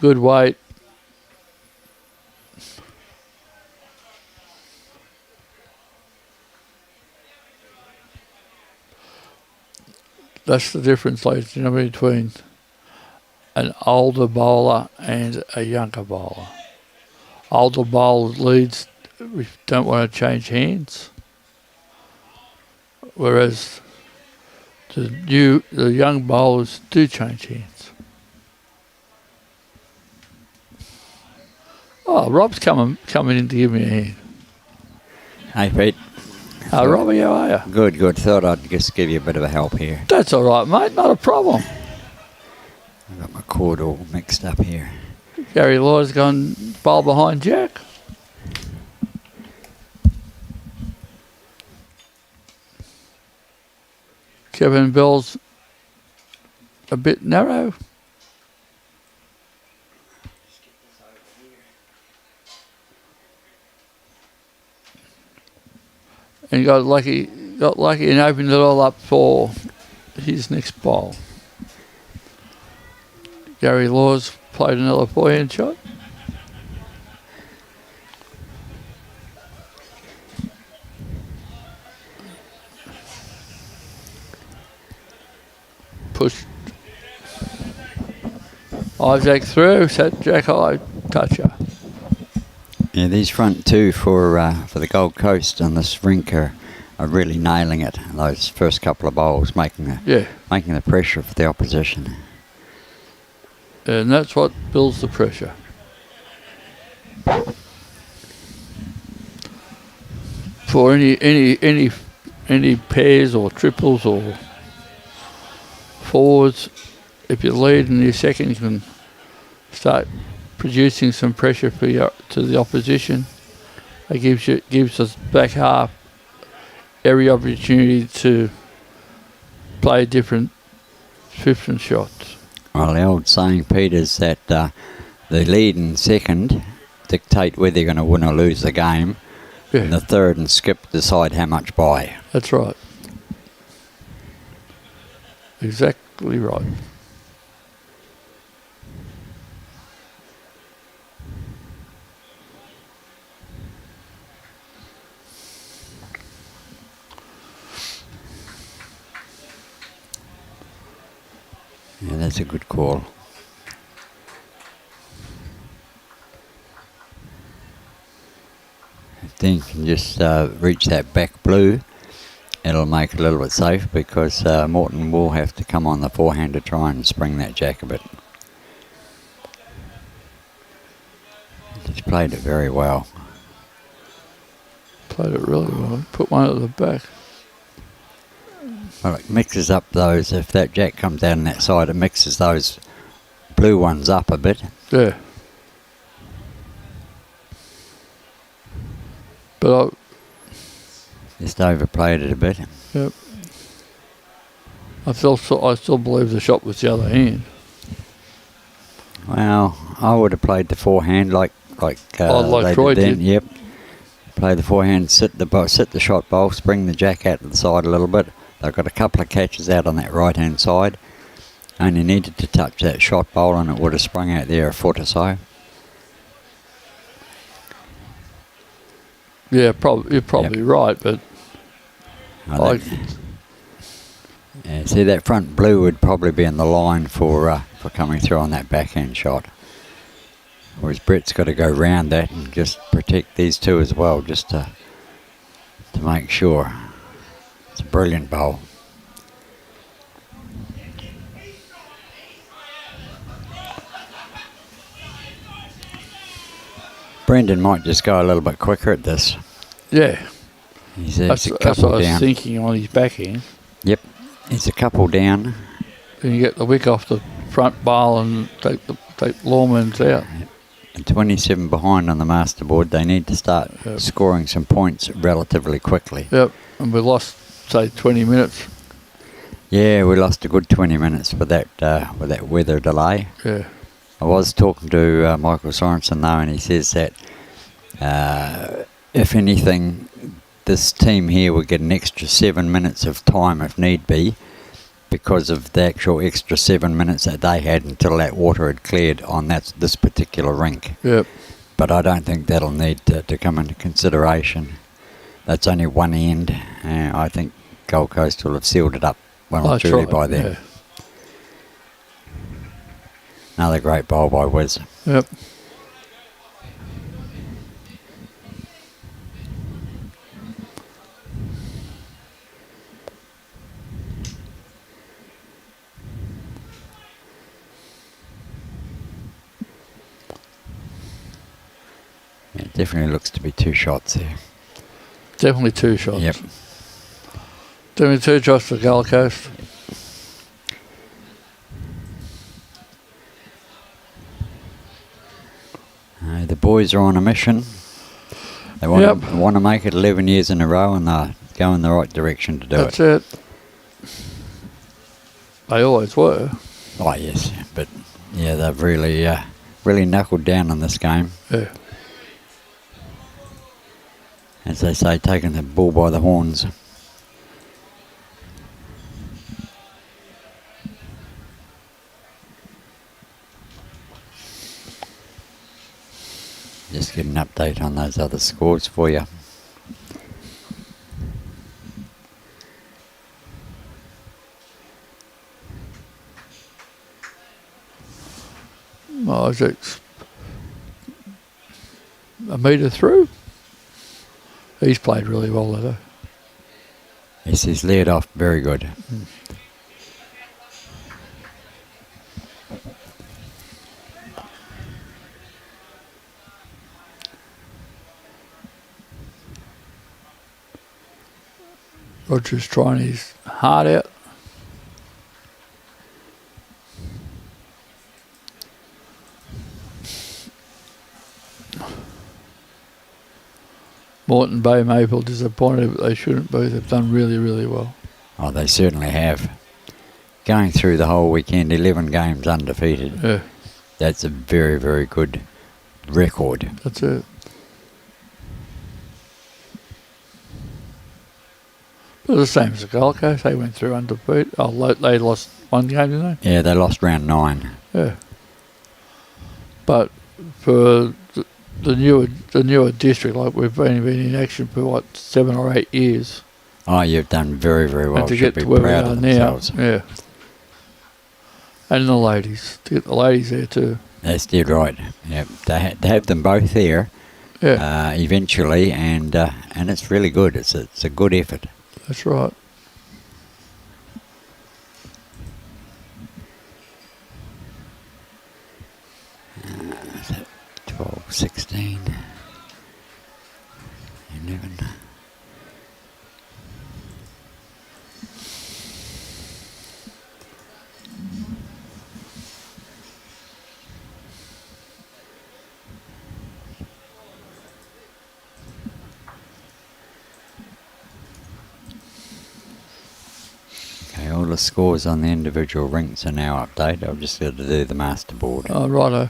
Good weight. That's the difference, ladies and gentlemen, between an older bowler and a younger bowler. Older bowlers leads, we don't want to change hands, whereas the young bowlers do change hands. Oh, Rob's coming in to give me a hand. Hey, Pete. Robbie, how are you? Good, good. Thought I'd just give you a bit of a help here. That's all right, mate. Not a problem. I've got my cord all mixed up here. Gary Law's gone bowl behind Jack. Kevin Bell's a bit narrow. And got lucky and opened it all up for his next bowl. Gary Laws played another forehand shot. Pushed Isaac through, set Jack High, toucher. Yeah, these front two for the Gold Coast on this rink are really nailing it. Those first couple of bowls, making the pressure for the opposition. And that's what builds the pressure. For any pairs or triples or fours, if you lead in your second, you can start producing some pressure to the opposition. It gives us back half every opportunity to play different shots. Well, the old saying, Pete, is that the lead and second dictate whether you're going to win or lose the game, and the third and skip decide how much by. That's right. Exactly right. Yeah, that's a good call. If then you can just reach that back blue, it'll make it a little bit safe because Morton will have to come on the forehand to try and spring that jack a bit. He's played it very well. Played it really well. Put one at the back. Well, it mixes up those, if that jack comes down on that side, it mixes those blue ones up a bit. Yeah. But just overplayed it a bit. Yep. I still believe the shot was the other hand. Well, I would have played the forehand like Troy did. Yep. Play the forehand, sit the shot bowl, spring the jack out to the side a little bit. They've got a couple of catches out on that right hand side. Only needed to touch that shot bowl and it would have sprung out there a foot or so. Yeah, you're probably right, but yeah, see, that front blue would probably be in the line for coming through on that backhand shot. Whereas Brett's got to go round that and just protect these two as well, just to make sure. It's a brilliant bowl. Brendan might just go a little bit quicker at this. Yeah. He's That's a what couple I was down. thinking on his backhand. Yep, he's a couple down. Then you get the wick off the front bar and take Lawman's out. And 27 behind on the masterboard. They need to start scoring some points relatively quickly. Yep, and we lost, say, 20 minutes. Yeah, we lost a good 20 minutes with that weather delay. Yeah. I was talking to Michael Sorensen though, and he says that if anything, this team here would get an extra 7 minutes of time if need be, because of the actual extra 7 minutes that they had until that water had cleared on this particular rink. Yep. But I don't think that'll need to come into consideration. That's only one end. I think Gold Coast will have sealed it up well and truly by then. Yeah. Another great bowl by Wiz. Yep. It definitely looks to be 2 shots there. Definitely 2 shots. Yep. Definitely 2 shots for Gold Coast. The boys are on a mission. They want to make it 11 years in a row, and they're going the right direction to do That's it. it. They always were. Oh yes, but yeah, they've really knuckled down on this game. Yeah. As they say, taking the bull by the horns. Just get an update on those other scores for you. Isaac's a metre through. He's played really well though. Yes, he's led off very good. Roger's trying his heart out. Moreton Bay Maple disappointed, but they shouldn't be. They've done really, really well. Oh, they certainly have. Going through the whole weekend, 11 games undefeated. Yeah. That's a very, very good record. That's it. But the same as the Gold Coast, they went through undefeated. Oh, they lost one game, didn't they? Yeah, they lost round 9. Yeah. But for the newer district, like we've been in action for what, 7 or 8 years. Oh, you've done very, very well. And to Should get be to where we proud are of now, themselves. yeah. And the ladies, to get the ladies there too. That's dead right. Yep, to have them both there. Yeah. Eventually, and it's really good. It's a good effort. That's right. Uh, 12, 16, 11. Okay, all the scores on the individual rinks are now updated. I've just got to do the master board. Oh, righto.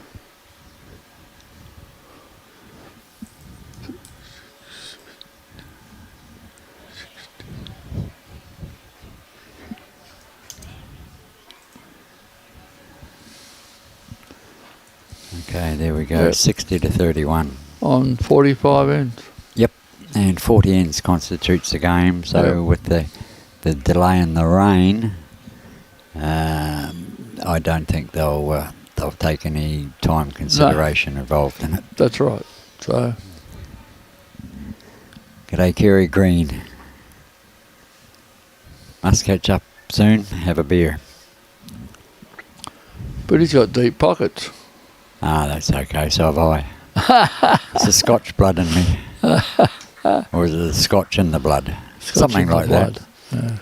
Okay, there we go. Yep. 60 to 31. On 45 ends. Yep, and 40 ends constitutes the game. So Yep. with the delay in the rain, I don't think they'll take any time consideration involved in it. That's right. So, G'day, Kerry Green. Must catch up soon. Have a beer. but he's got deep pockets. Ah, that's okay. So have I. It's the Scotch blood in me. Or is it the Scotch in the blood? Scotch Something in the like blood. that. Yeah.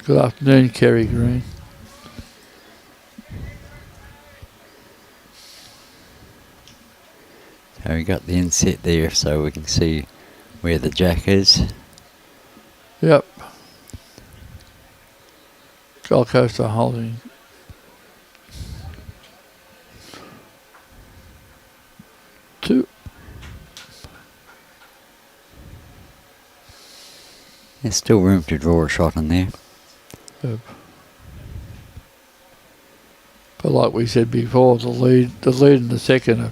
Good afternoon, Kerry Green. So we got the inset there so we can see where the jack is. Yep. Gold Coast are holding. Two. There's still room to draw a shot in there. Yep. But like we said before, the lead and the second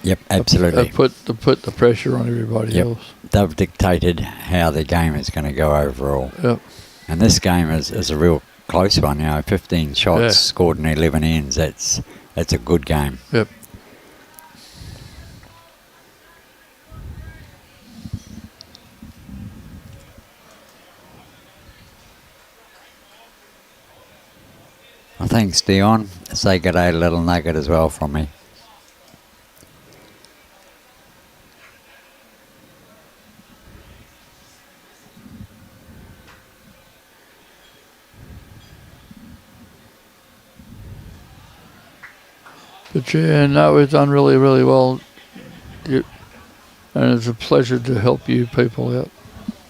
Yep, absolutely. have put the pressure on everybody else. They've dictated how the game is going to go overall. Yep. And this game is a real close one. 15 shots scored in 11 ends. That's a good game. Yep. Well, thanks, Dion. Say good day, little nugget as well from me. But yeah, no, we've done really, really well. And it's a pleasure to help you people out.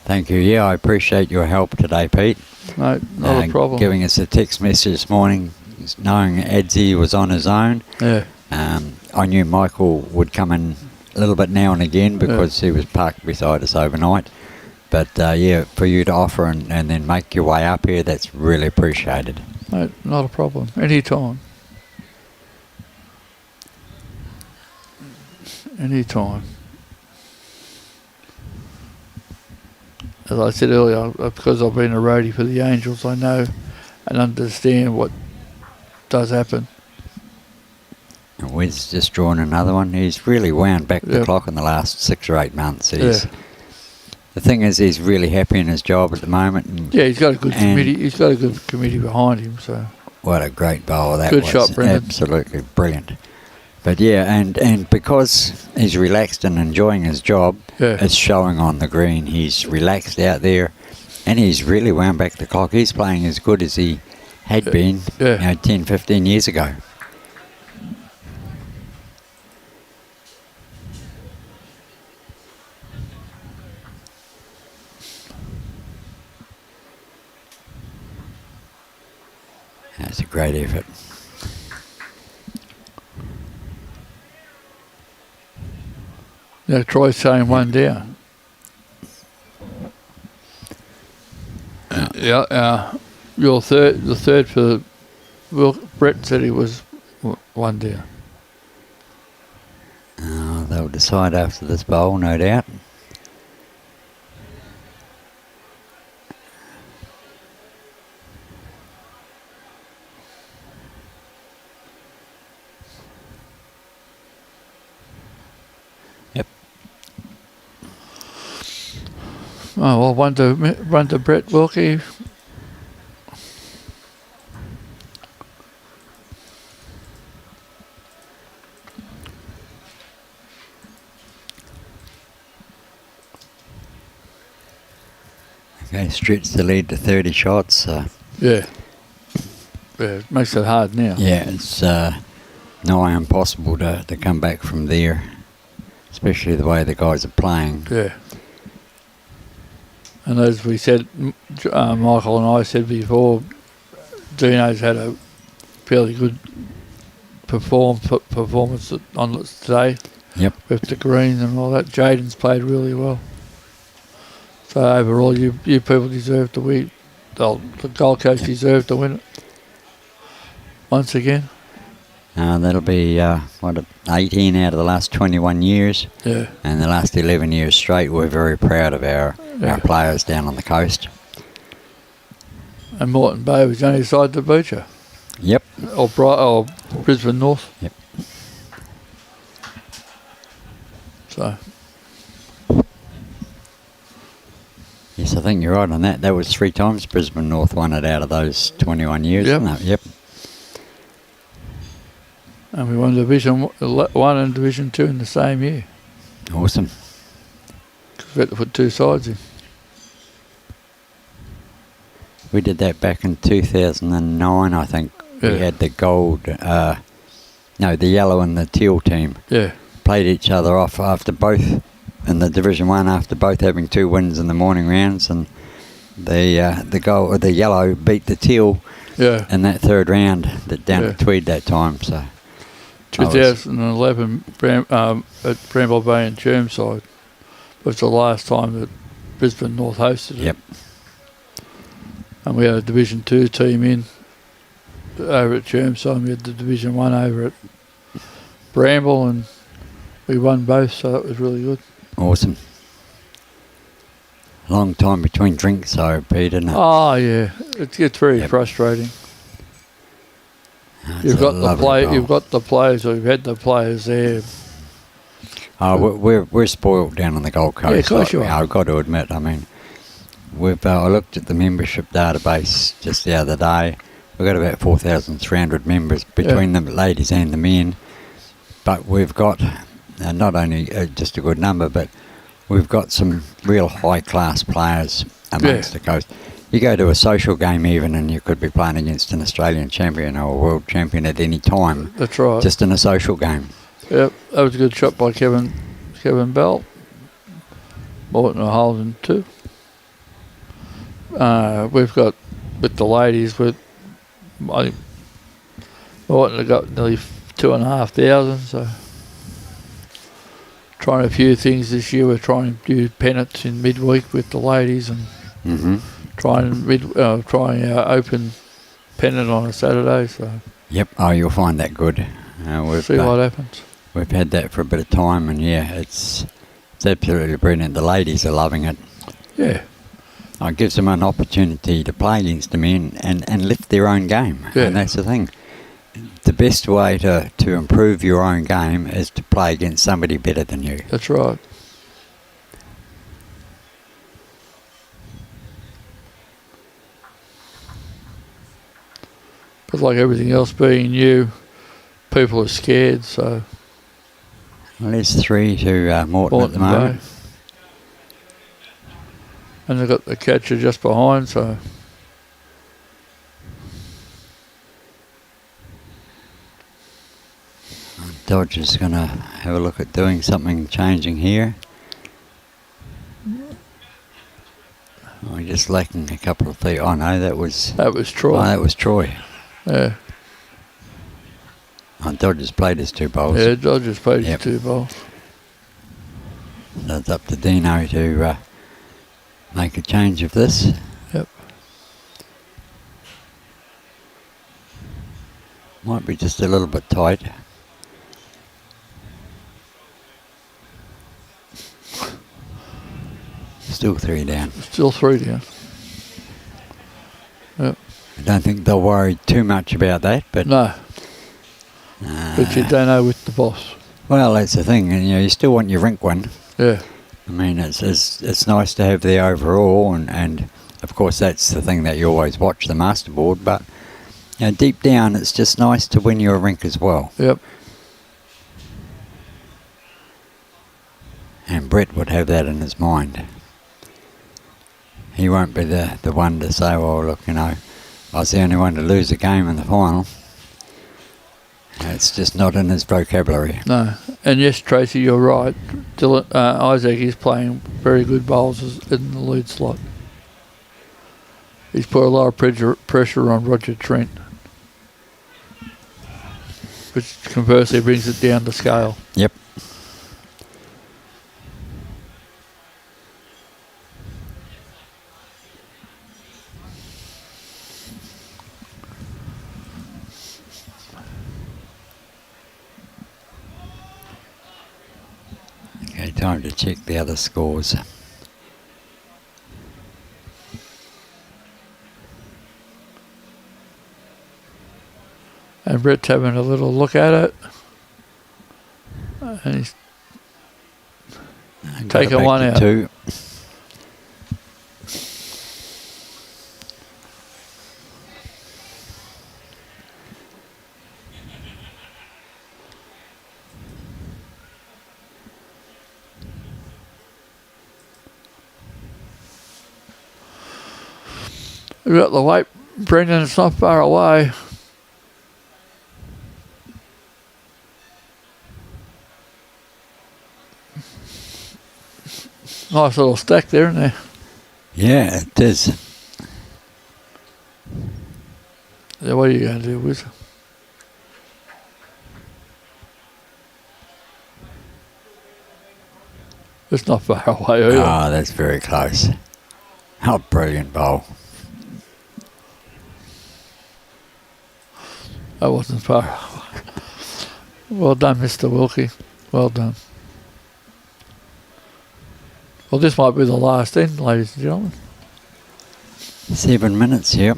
Thank you. Yeah, I appreciate your help today, Pete. No, not a problem. Giving us a text message this morning, knowing Edsy was on his own. Yeah. I knew Michael would come in a little bit now and again because he was parked beside us overnight. But yeah, for you to offer and then make your way up here, that's really appreciated. No, not a problem. Anytime. Anytime. As I said earlier, because I've been a roadie for the Angels, I know and understand what does happen. And Wes just drawn another one. He's really wound back the clock in the last 6 or 8 months. The thing is, he's really happy in his job at the moment. And he's got a good committee. He's got a good committee behind him. So what a great bowler that was. Good shot, Brendan. Absolutely brilliant. But yeah, and because he's relaxed and enjoying his job, it's showing on the green. He's relaxed out there, and he's really wound back the clock. He's playing as good as he had been 10, 15 years ago. That's a great effort. Yeah, Troy's saying one down. Your the third for Brett said he was one down. They'll decide after this bowl, no doubt. Oh, well, run to Brett Wilkie. Okay, stretch the lead to 30 shots. Yeah, it makes it hard now. Yeah, it's nigh impossible to come back from there, especially the way the guys are playing. Yeah. And as we said, Michael and I said before, Dino's had a fairly good performance on today. Yep. With the greens and all that. Jaden's played really well. So overall, you people deserve to win. The Gold Coast deserve to win it. Once again. That'll be 18 out of the last 21 years. Yeah. And the last 11 years straight, we're very proud of our players down on the coast. And Moreton Bay was the only side to beat you. Yep. Or Brisbane North. Yep. So. Yes, I think you're right on that. That was 3 times Brisbane North won it out of those 21 years, Yep. wasn't it? Yep. And we won Division 1 and Division 2 in the same year. Awesome. We had to put 2 sides in. We did that back in 2009, I think. Yeah. We had the gold, the yellow and the teal team. Yeah. Played each other off after both, in the Division 1, after both having 2 wins in the morning rounds, and the yellow beat the teal in that third round down at Tweed that time. So 2011 at Bramble Bay and Chermside was the last time that Brisbane North hosted it. Yep. And we had a Division 2 team in over at Chermside. We had the Division 1 over at Bramble, and we won both, so that was really good. Awesome. Long time between drinks, though, Pete, isn't it? Oh, yeah. It gets very frustrating. You've got the players, or you've had the players there. Oh, we're spoiled down on the Gold Coast. Yeah, of course you are. I've got to admit. I mean, I looked at the membership database just the other day. We've got about 4,300 members between the ladies and the men. But we've got not only just a good number, but we've got some real high-class players amongst the coast. You go to a social game even, and you could be playing against an Australian champion or a world champion at any time. That's right. Just in a social game. Yep, that was a good shot by Kevin Bell. Morton or Holden too. We've got, with the ladies, I think Morton have got nearly 2,500, so trying a few things this year. We're trying to do pennants in midweek with the ladies, and trying our open pennant on a Saturday. So yep. Oh, you'll find that good. See what happens. We've had that for a bit of time, and it's absolutely brilliant. The ladies are loving it. Yeah. It gives them an opportunity to play against the men and lift their own game. Yeah. And that's the thing. The best way to improve your own game is to play against somebody better than you. That's right. But like everything else being new, people are scared, so... Well, there's 3 to Morton at the moment. Bay. And they've got the catcher just behind, so... Dodger's going to have a look at doing something, changing here. We're just lacking a couple of feet. Oh no, that was Troy. Oh, that was Troy. Yeah. Oh, Dodger's played his 2 bowls. Yeah, Dodger's played his 2 bowls. So it's up to Dino to make a change of this. Yep. Might be just a little bit tight. Still 3 down. Still 3 down. Yep. I don't think they'll worry too much about that, but... No. But you don't know with the boss. Well, that's the thing, and you still want your rink one. Yeah. I mean, it's nice to have the overall, and of course that's the thing that you always watch, the masterboard, but deep down it's just nice to win your rink as well. Yep. And Brett would have that in his mind. He won't be the one to say, well, look, I was the only one to lose a game in the final. It's just not in his vocabulary. No. And yes, Tracy, you're right. Isaac is playing very good bowls in the lead slot. He's put a lot of pressure on Roger Trent, which conversely brings it down to scale. Yep. Okay, time to check the other scores. And Brett's having a little look at it. And he's taking one out. 2. We've got the weight, Brendan. It's not far away. Nice little stack there, isn't there? Yeah, it is. Yeah, what are you going to do, Wiz? It's not far away either. Oh, that's very close. Oh, brilliant bowl. That wasn't far away. Well done, Mr. Wilkie. Well done. Well, this might be the last end, ladies and gentlemen. 7 minutes, yep.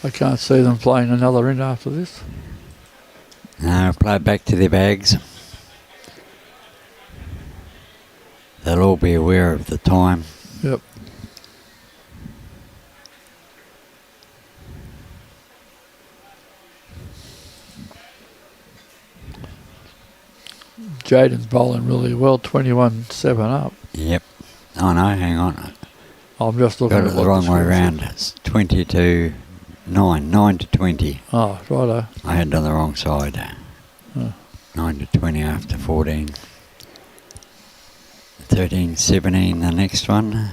I can't see them playing another end after this. Now play back to their bags. They'll all be aware of the time. Yep. Jaden's bowling really well, 21-7 up. Yep. Oh no, hang on. I'm just looking Got at it the wrong way round. It's 20 to 9, 9 to 20. Oh, righto. I had it on the wrong side. Oh. 9 to 20 after 14. 13-17 the next one.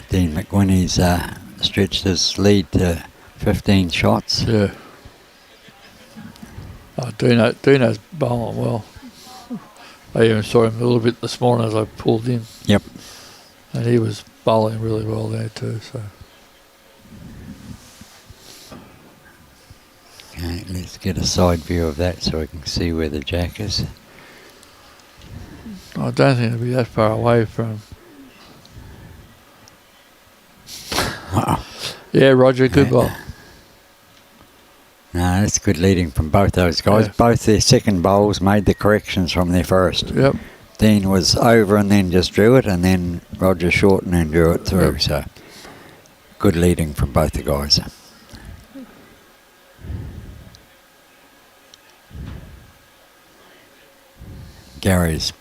Dean McWhinney's stretched his lead to 15 shots. Yeah. Oh, Dino's bowling well. I even saw him a little bit this morning as I pulled in. Yep. And he was bowling really well there too. So. Okay, let's get a side view of that so we can see where the jack is. I don't think it'll be that far away from. Yeah, Roger, good ball. No, that's good leading from both those guys. Yeah. Both their second bowls made the corrections from their first. Yep. Dean was over and then just drew it, and then Roger shortened and drew it through. Yep. So good leading from both the guys. Gary's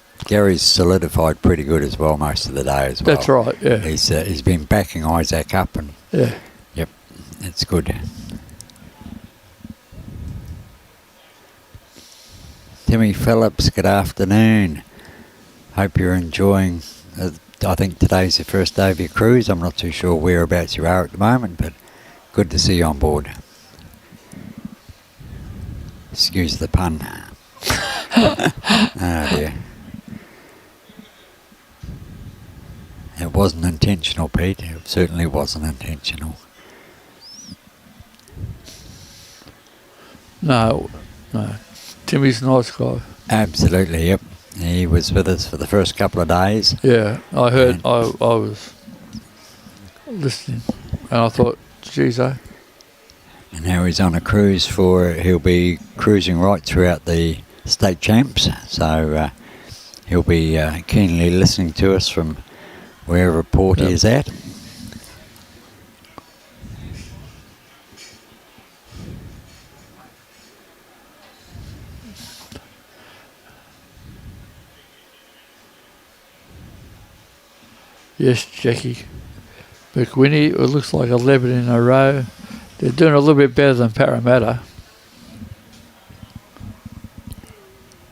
solidified pretty good as well most of the day as well. That's right, yeah. He's been backing Isaac up, and Yeah. yep, that's good. Timmy Phillips, good afternoon. Hope you're enjoying. I think today's the first day of your cruise. I'm not too sure whereabouts you are at the moment, but good to see you on board. Excuse the pun. Oh dear. It wasn't intentional, Pete. It certainly wasn't intentional. No. Timmy's a nice guy. Absolutely, yep. He was with us for the first couple of days. Yeah, I heard. I was listening, and I thought, geez, eh? And now he's on a cruise he'll be cruising right throughout the state champs. So he'll be keenly listening to us from wherever port he is at. Yes, Jackie. McWhinney, it looks like 11 in a row. They're doing a little bit better than Parramatta.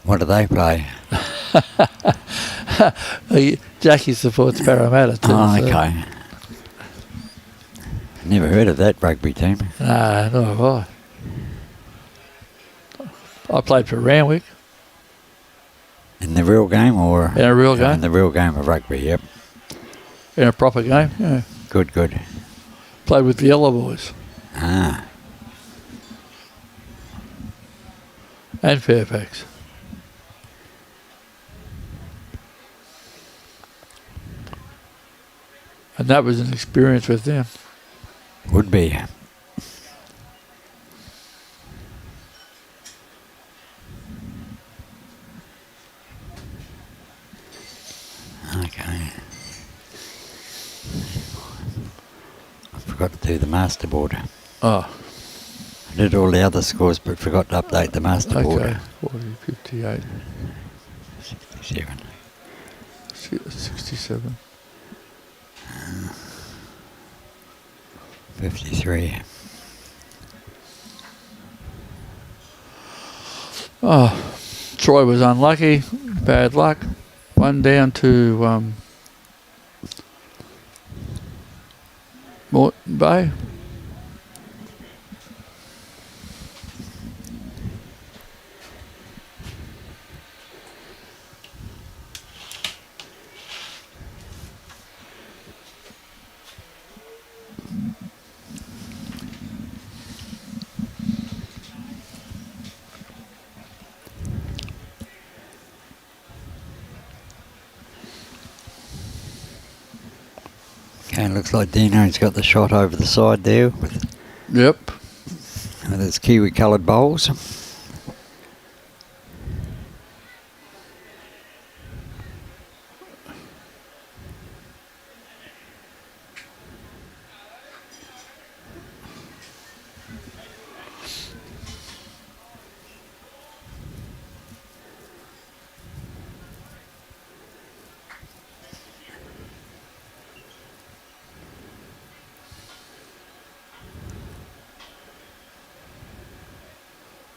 What do they play? Jackie supports Parramatta too. Oh, so. okay. Never heard of that rugby team. Nah, no have I. I played for Randwick. In the real game or? In a real game. In the real game of rugby, yep. In a proper game, yeah. Good, good. Played with the Yellow Boys. Ah. And Fairfax. And that was an experience with them. Would be. Okay. forgot to do the master board. Oh, I did all the other scores, but forgot to update the master board. okay. 40, 58, 67. 67. 53. Oh, Troy was unlucky. Bad luck. One down to Moreton Bay. Okay, looks like Dino's got the shot over the side there with Yep. his kiwi coloured bowls.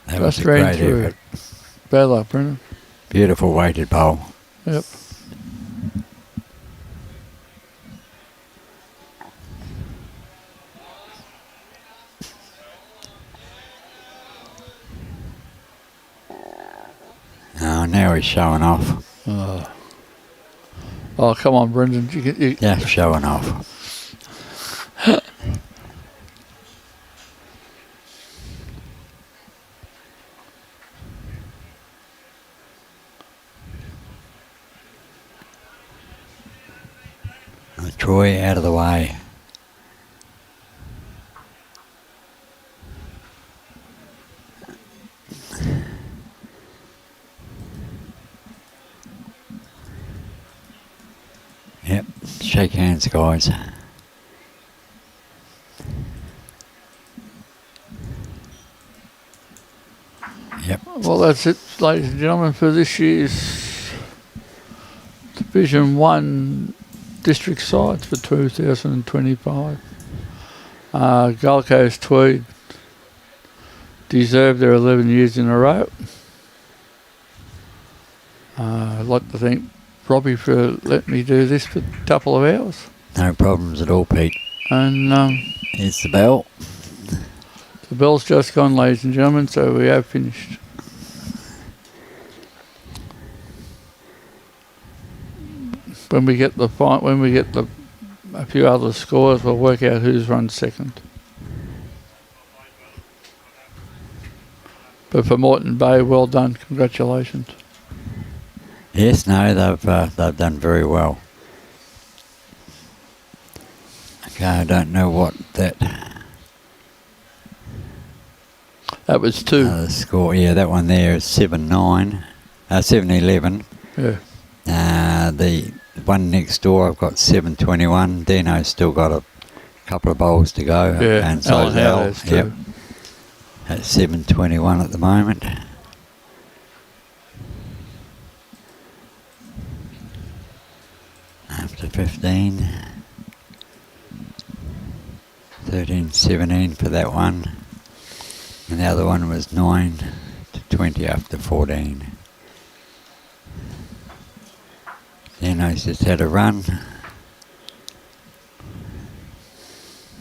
That was Just a ran great through. effort. Bad luck, Brendan. Beautiful weighted bowl. Yep. Oh, now he's showing off. Oh, come on, Brendan. You Yeah, showing off. Troy out of the way. Yep, shake hands, guys. Yep. Well, that's it, ladies and gentlemen, for this year's Division 1 district sides for 2025. Gold Coast-Tweed deserved their 11 years in a row. I'd like to thank Robbie for letting me do this for a couple of hours. No problems at all, Pete. And Here's the bell. the bell's just gone, ladies and gentlemen, so we have finished. When we get a few other scores, we'll work out who's run second. But for Moreton Bay, well done, congratulations. Yes, no, they've done very well. Okay, I don't know what that That was 2. the score. Yeah, that one there is 7-9, 7-11. Yeah. The one next door, I've got 7-21. Dino's still got a couple of bowls to go. Yeah, And so Alan Al. has too. Yep. At 7-21 at the moment. After 15. 13-17 for that one. And the other one was 9-20 after 14. Dino's just had a run.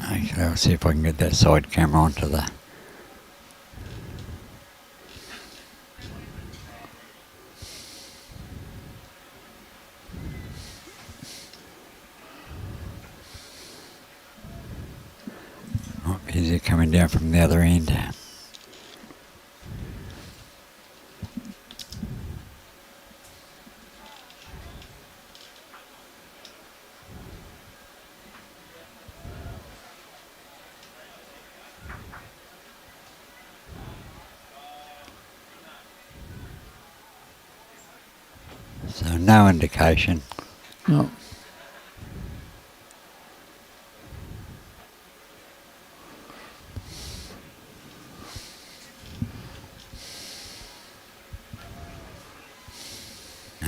Actually, I'll see if I can get that side camera onto the... Oh, here's it coming down from the other end. So no indication. No.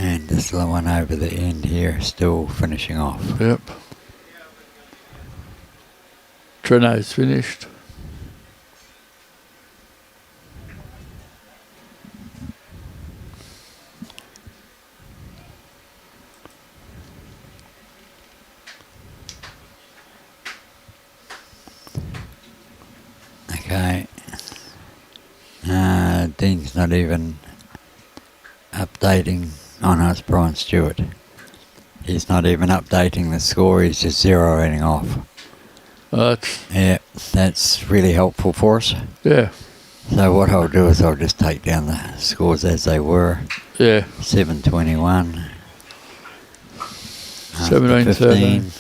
And this little one over the end here, still finishing off. Yep. Trent's finished. Okay. Dean's not even updating. Oh no, it's Brian Stewart. He's not even updating the score, he's just zeroing off. Yeah, that's really helpful for us. Yeah. So what I'll do is I'll just take down the scores as they were. Yeah. 7:21. 17-13.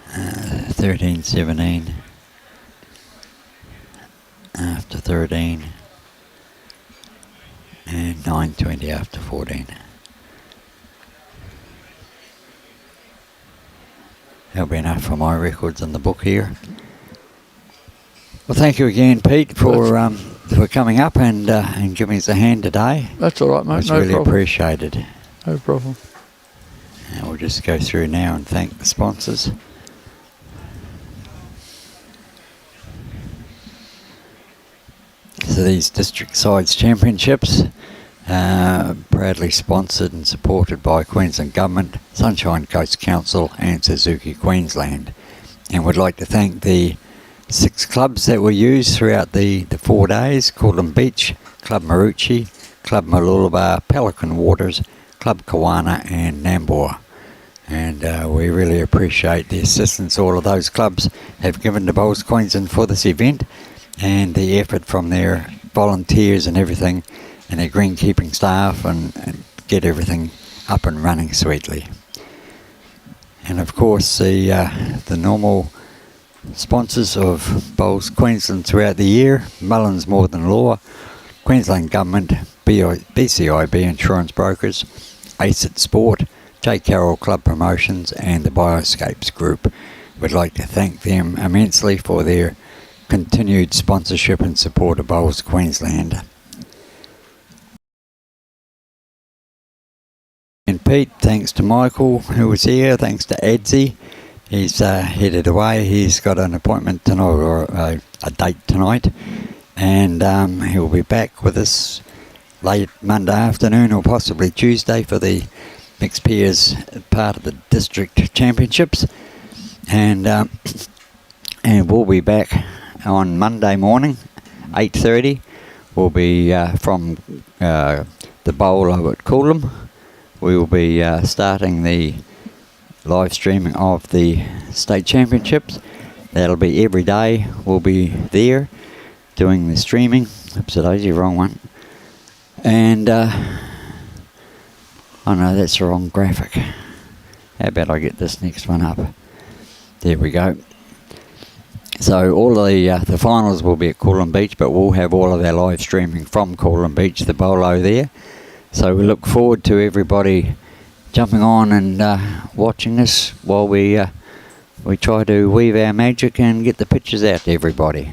13:17. After 13. And 9:20 after 14. That'll be enough for my records in the book here. Well, thank you again, Pete, for coming up and giving us a hand today. That's all right, mate. It's no really problem. appreciated. No problem. And we'll just go through now and thank the sponsors. So these district sides championships, proudly sponsored and supported by Queensland Government, Sunshine Coast Council and Suzuki Queensland. And we'd like to thank the 6 clubs that were used throughout the 4 days: Coolum Beach, Club Maroochy, Club Mooloolaba, Pelican Waters, Club Kawana and Nambour. And we really appreciate the assistance all of those clubs have given to Bowls Queensland for this event, and the effort from their volunteers and everything, and their greenkeeping staff, and get everything up and running sweetly. And of course the normal sponsors of Bowls Queensland throughout the year: Mullins More Than Law, Queensland Government, BCIB Insurance Brokers, ACIT Sport, J. Carroll Club Promotions and the Bioscapes Group. We'd like to thank them immensely for their continued sponsorship and support of Bowls Queensland. And Pete, thanks to Michael who was here, thanks to Edsy. He's headed away. He's got an appointment tonight, or a date tonight, and he'll be back with us late Monday afternoon or possibly Tuesday for the mixed peers part of the district championships, and we'll be back on Monday morning, 8:30. We'll be from the bowl over at Coolum. We will be starting the live streaming of the state championships. That'll be every day. We'll be there doing the streaming. Oops, daisy, wrong one. And oh no, that's the wrong graphic. How about I get this next one up? There we go. So all the finals will be at Coolum Beach, but we'll have all of our live streaming from Coolum Beach, the bolo there. So we look forward to everybody jumping on and watching us while we try to weave our magic and get the pictures out to everybody.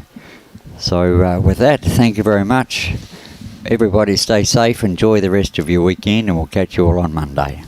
So with that, thank you very much. Everybody stay safe, enjoy the rest of your weekend, and we'll catch you all on Monday.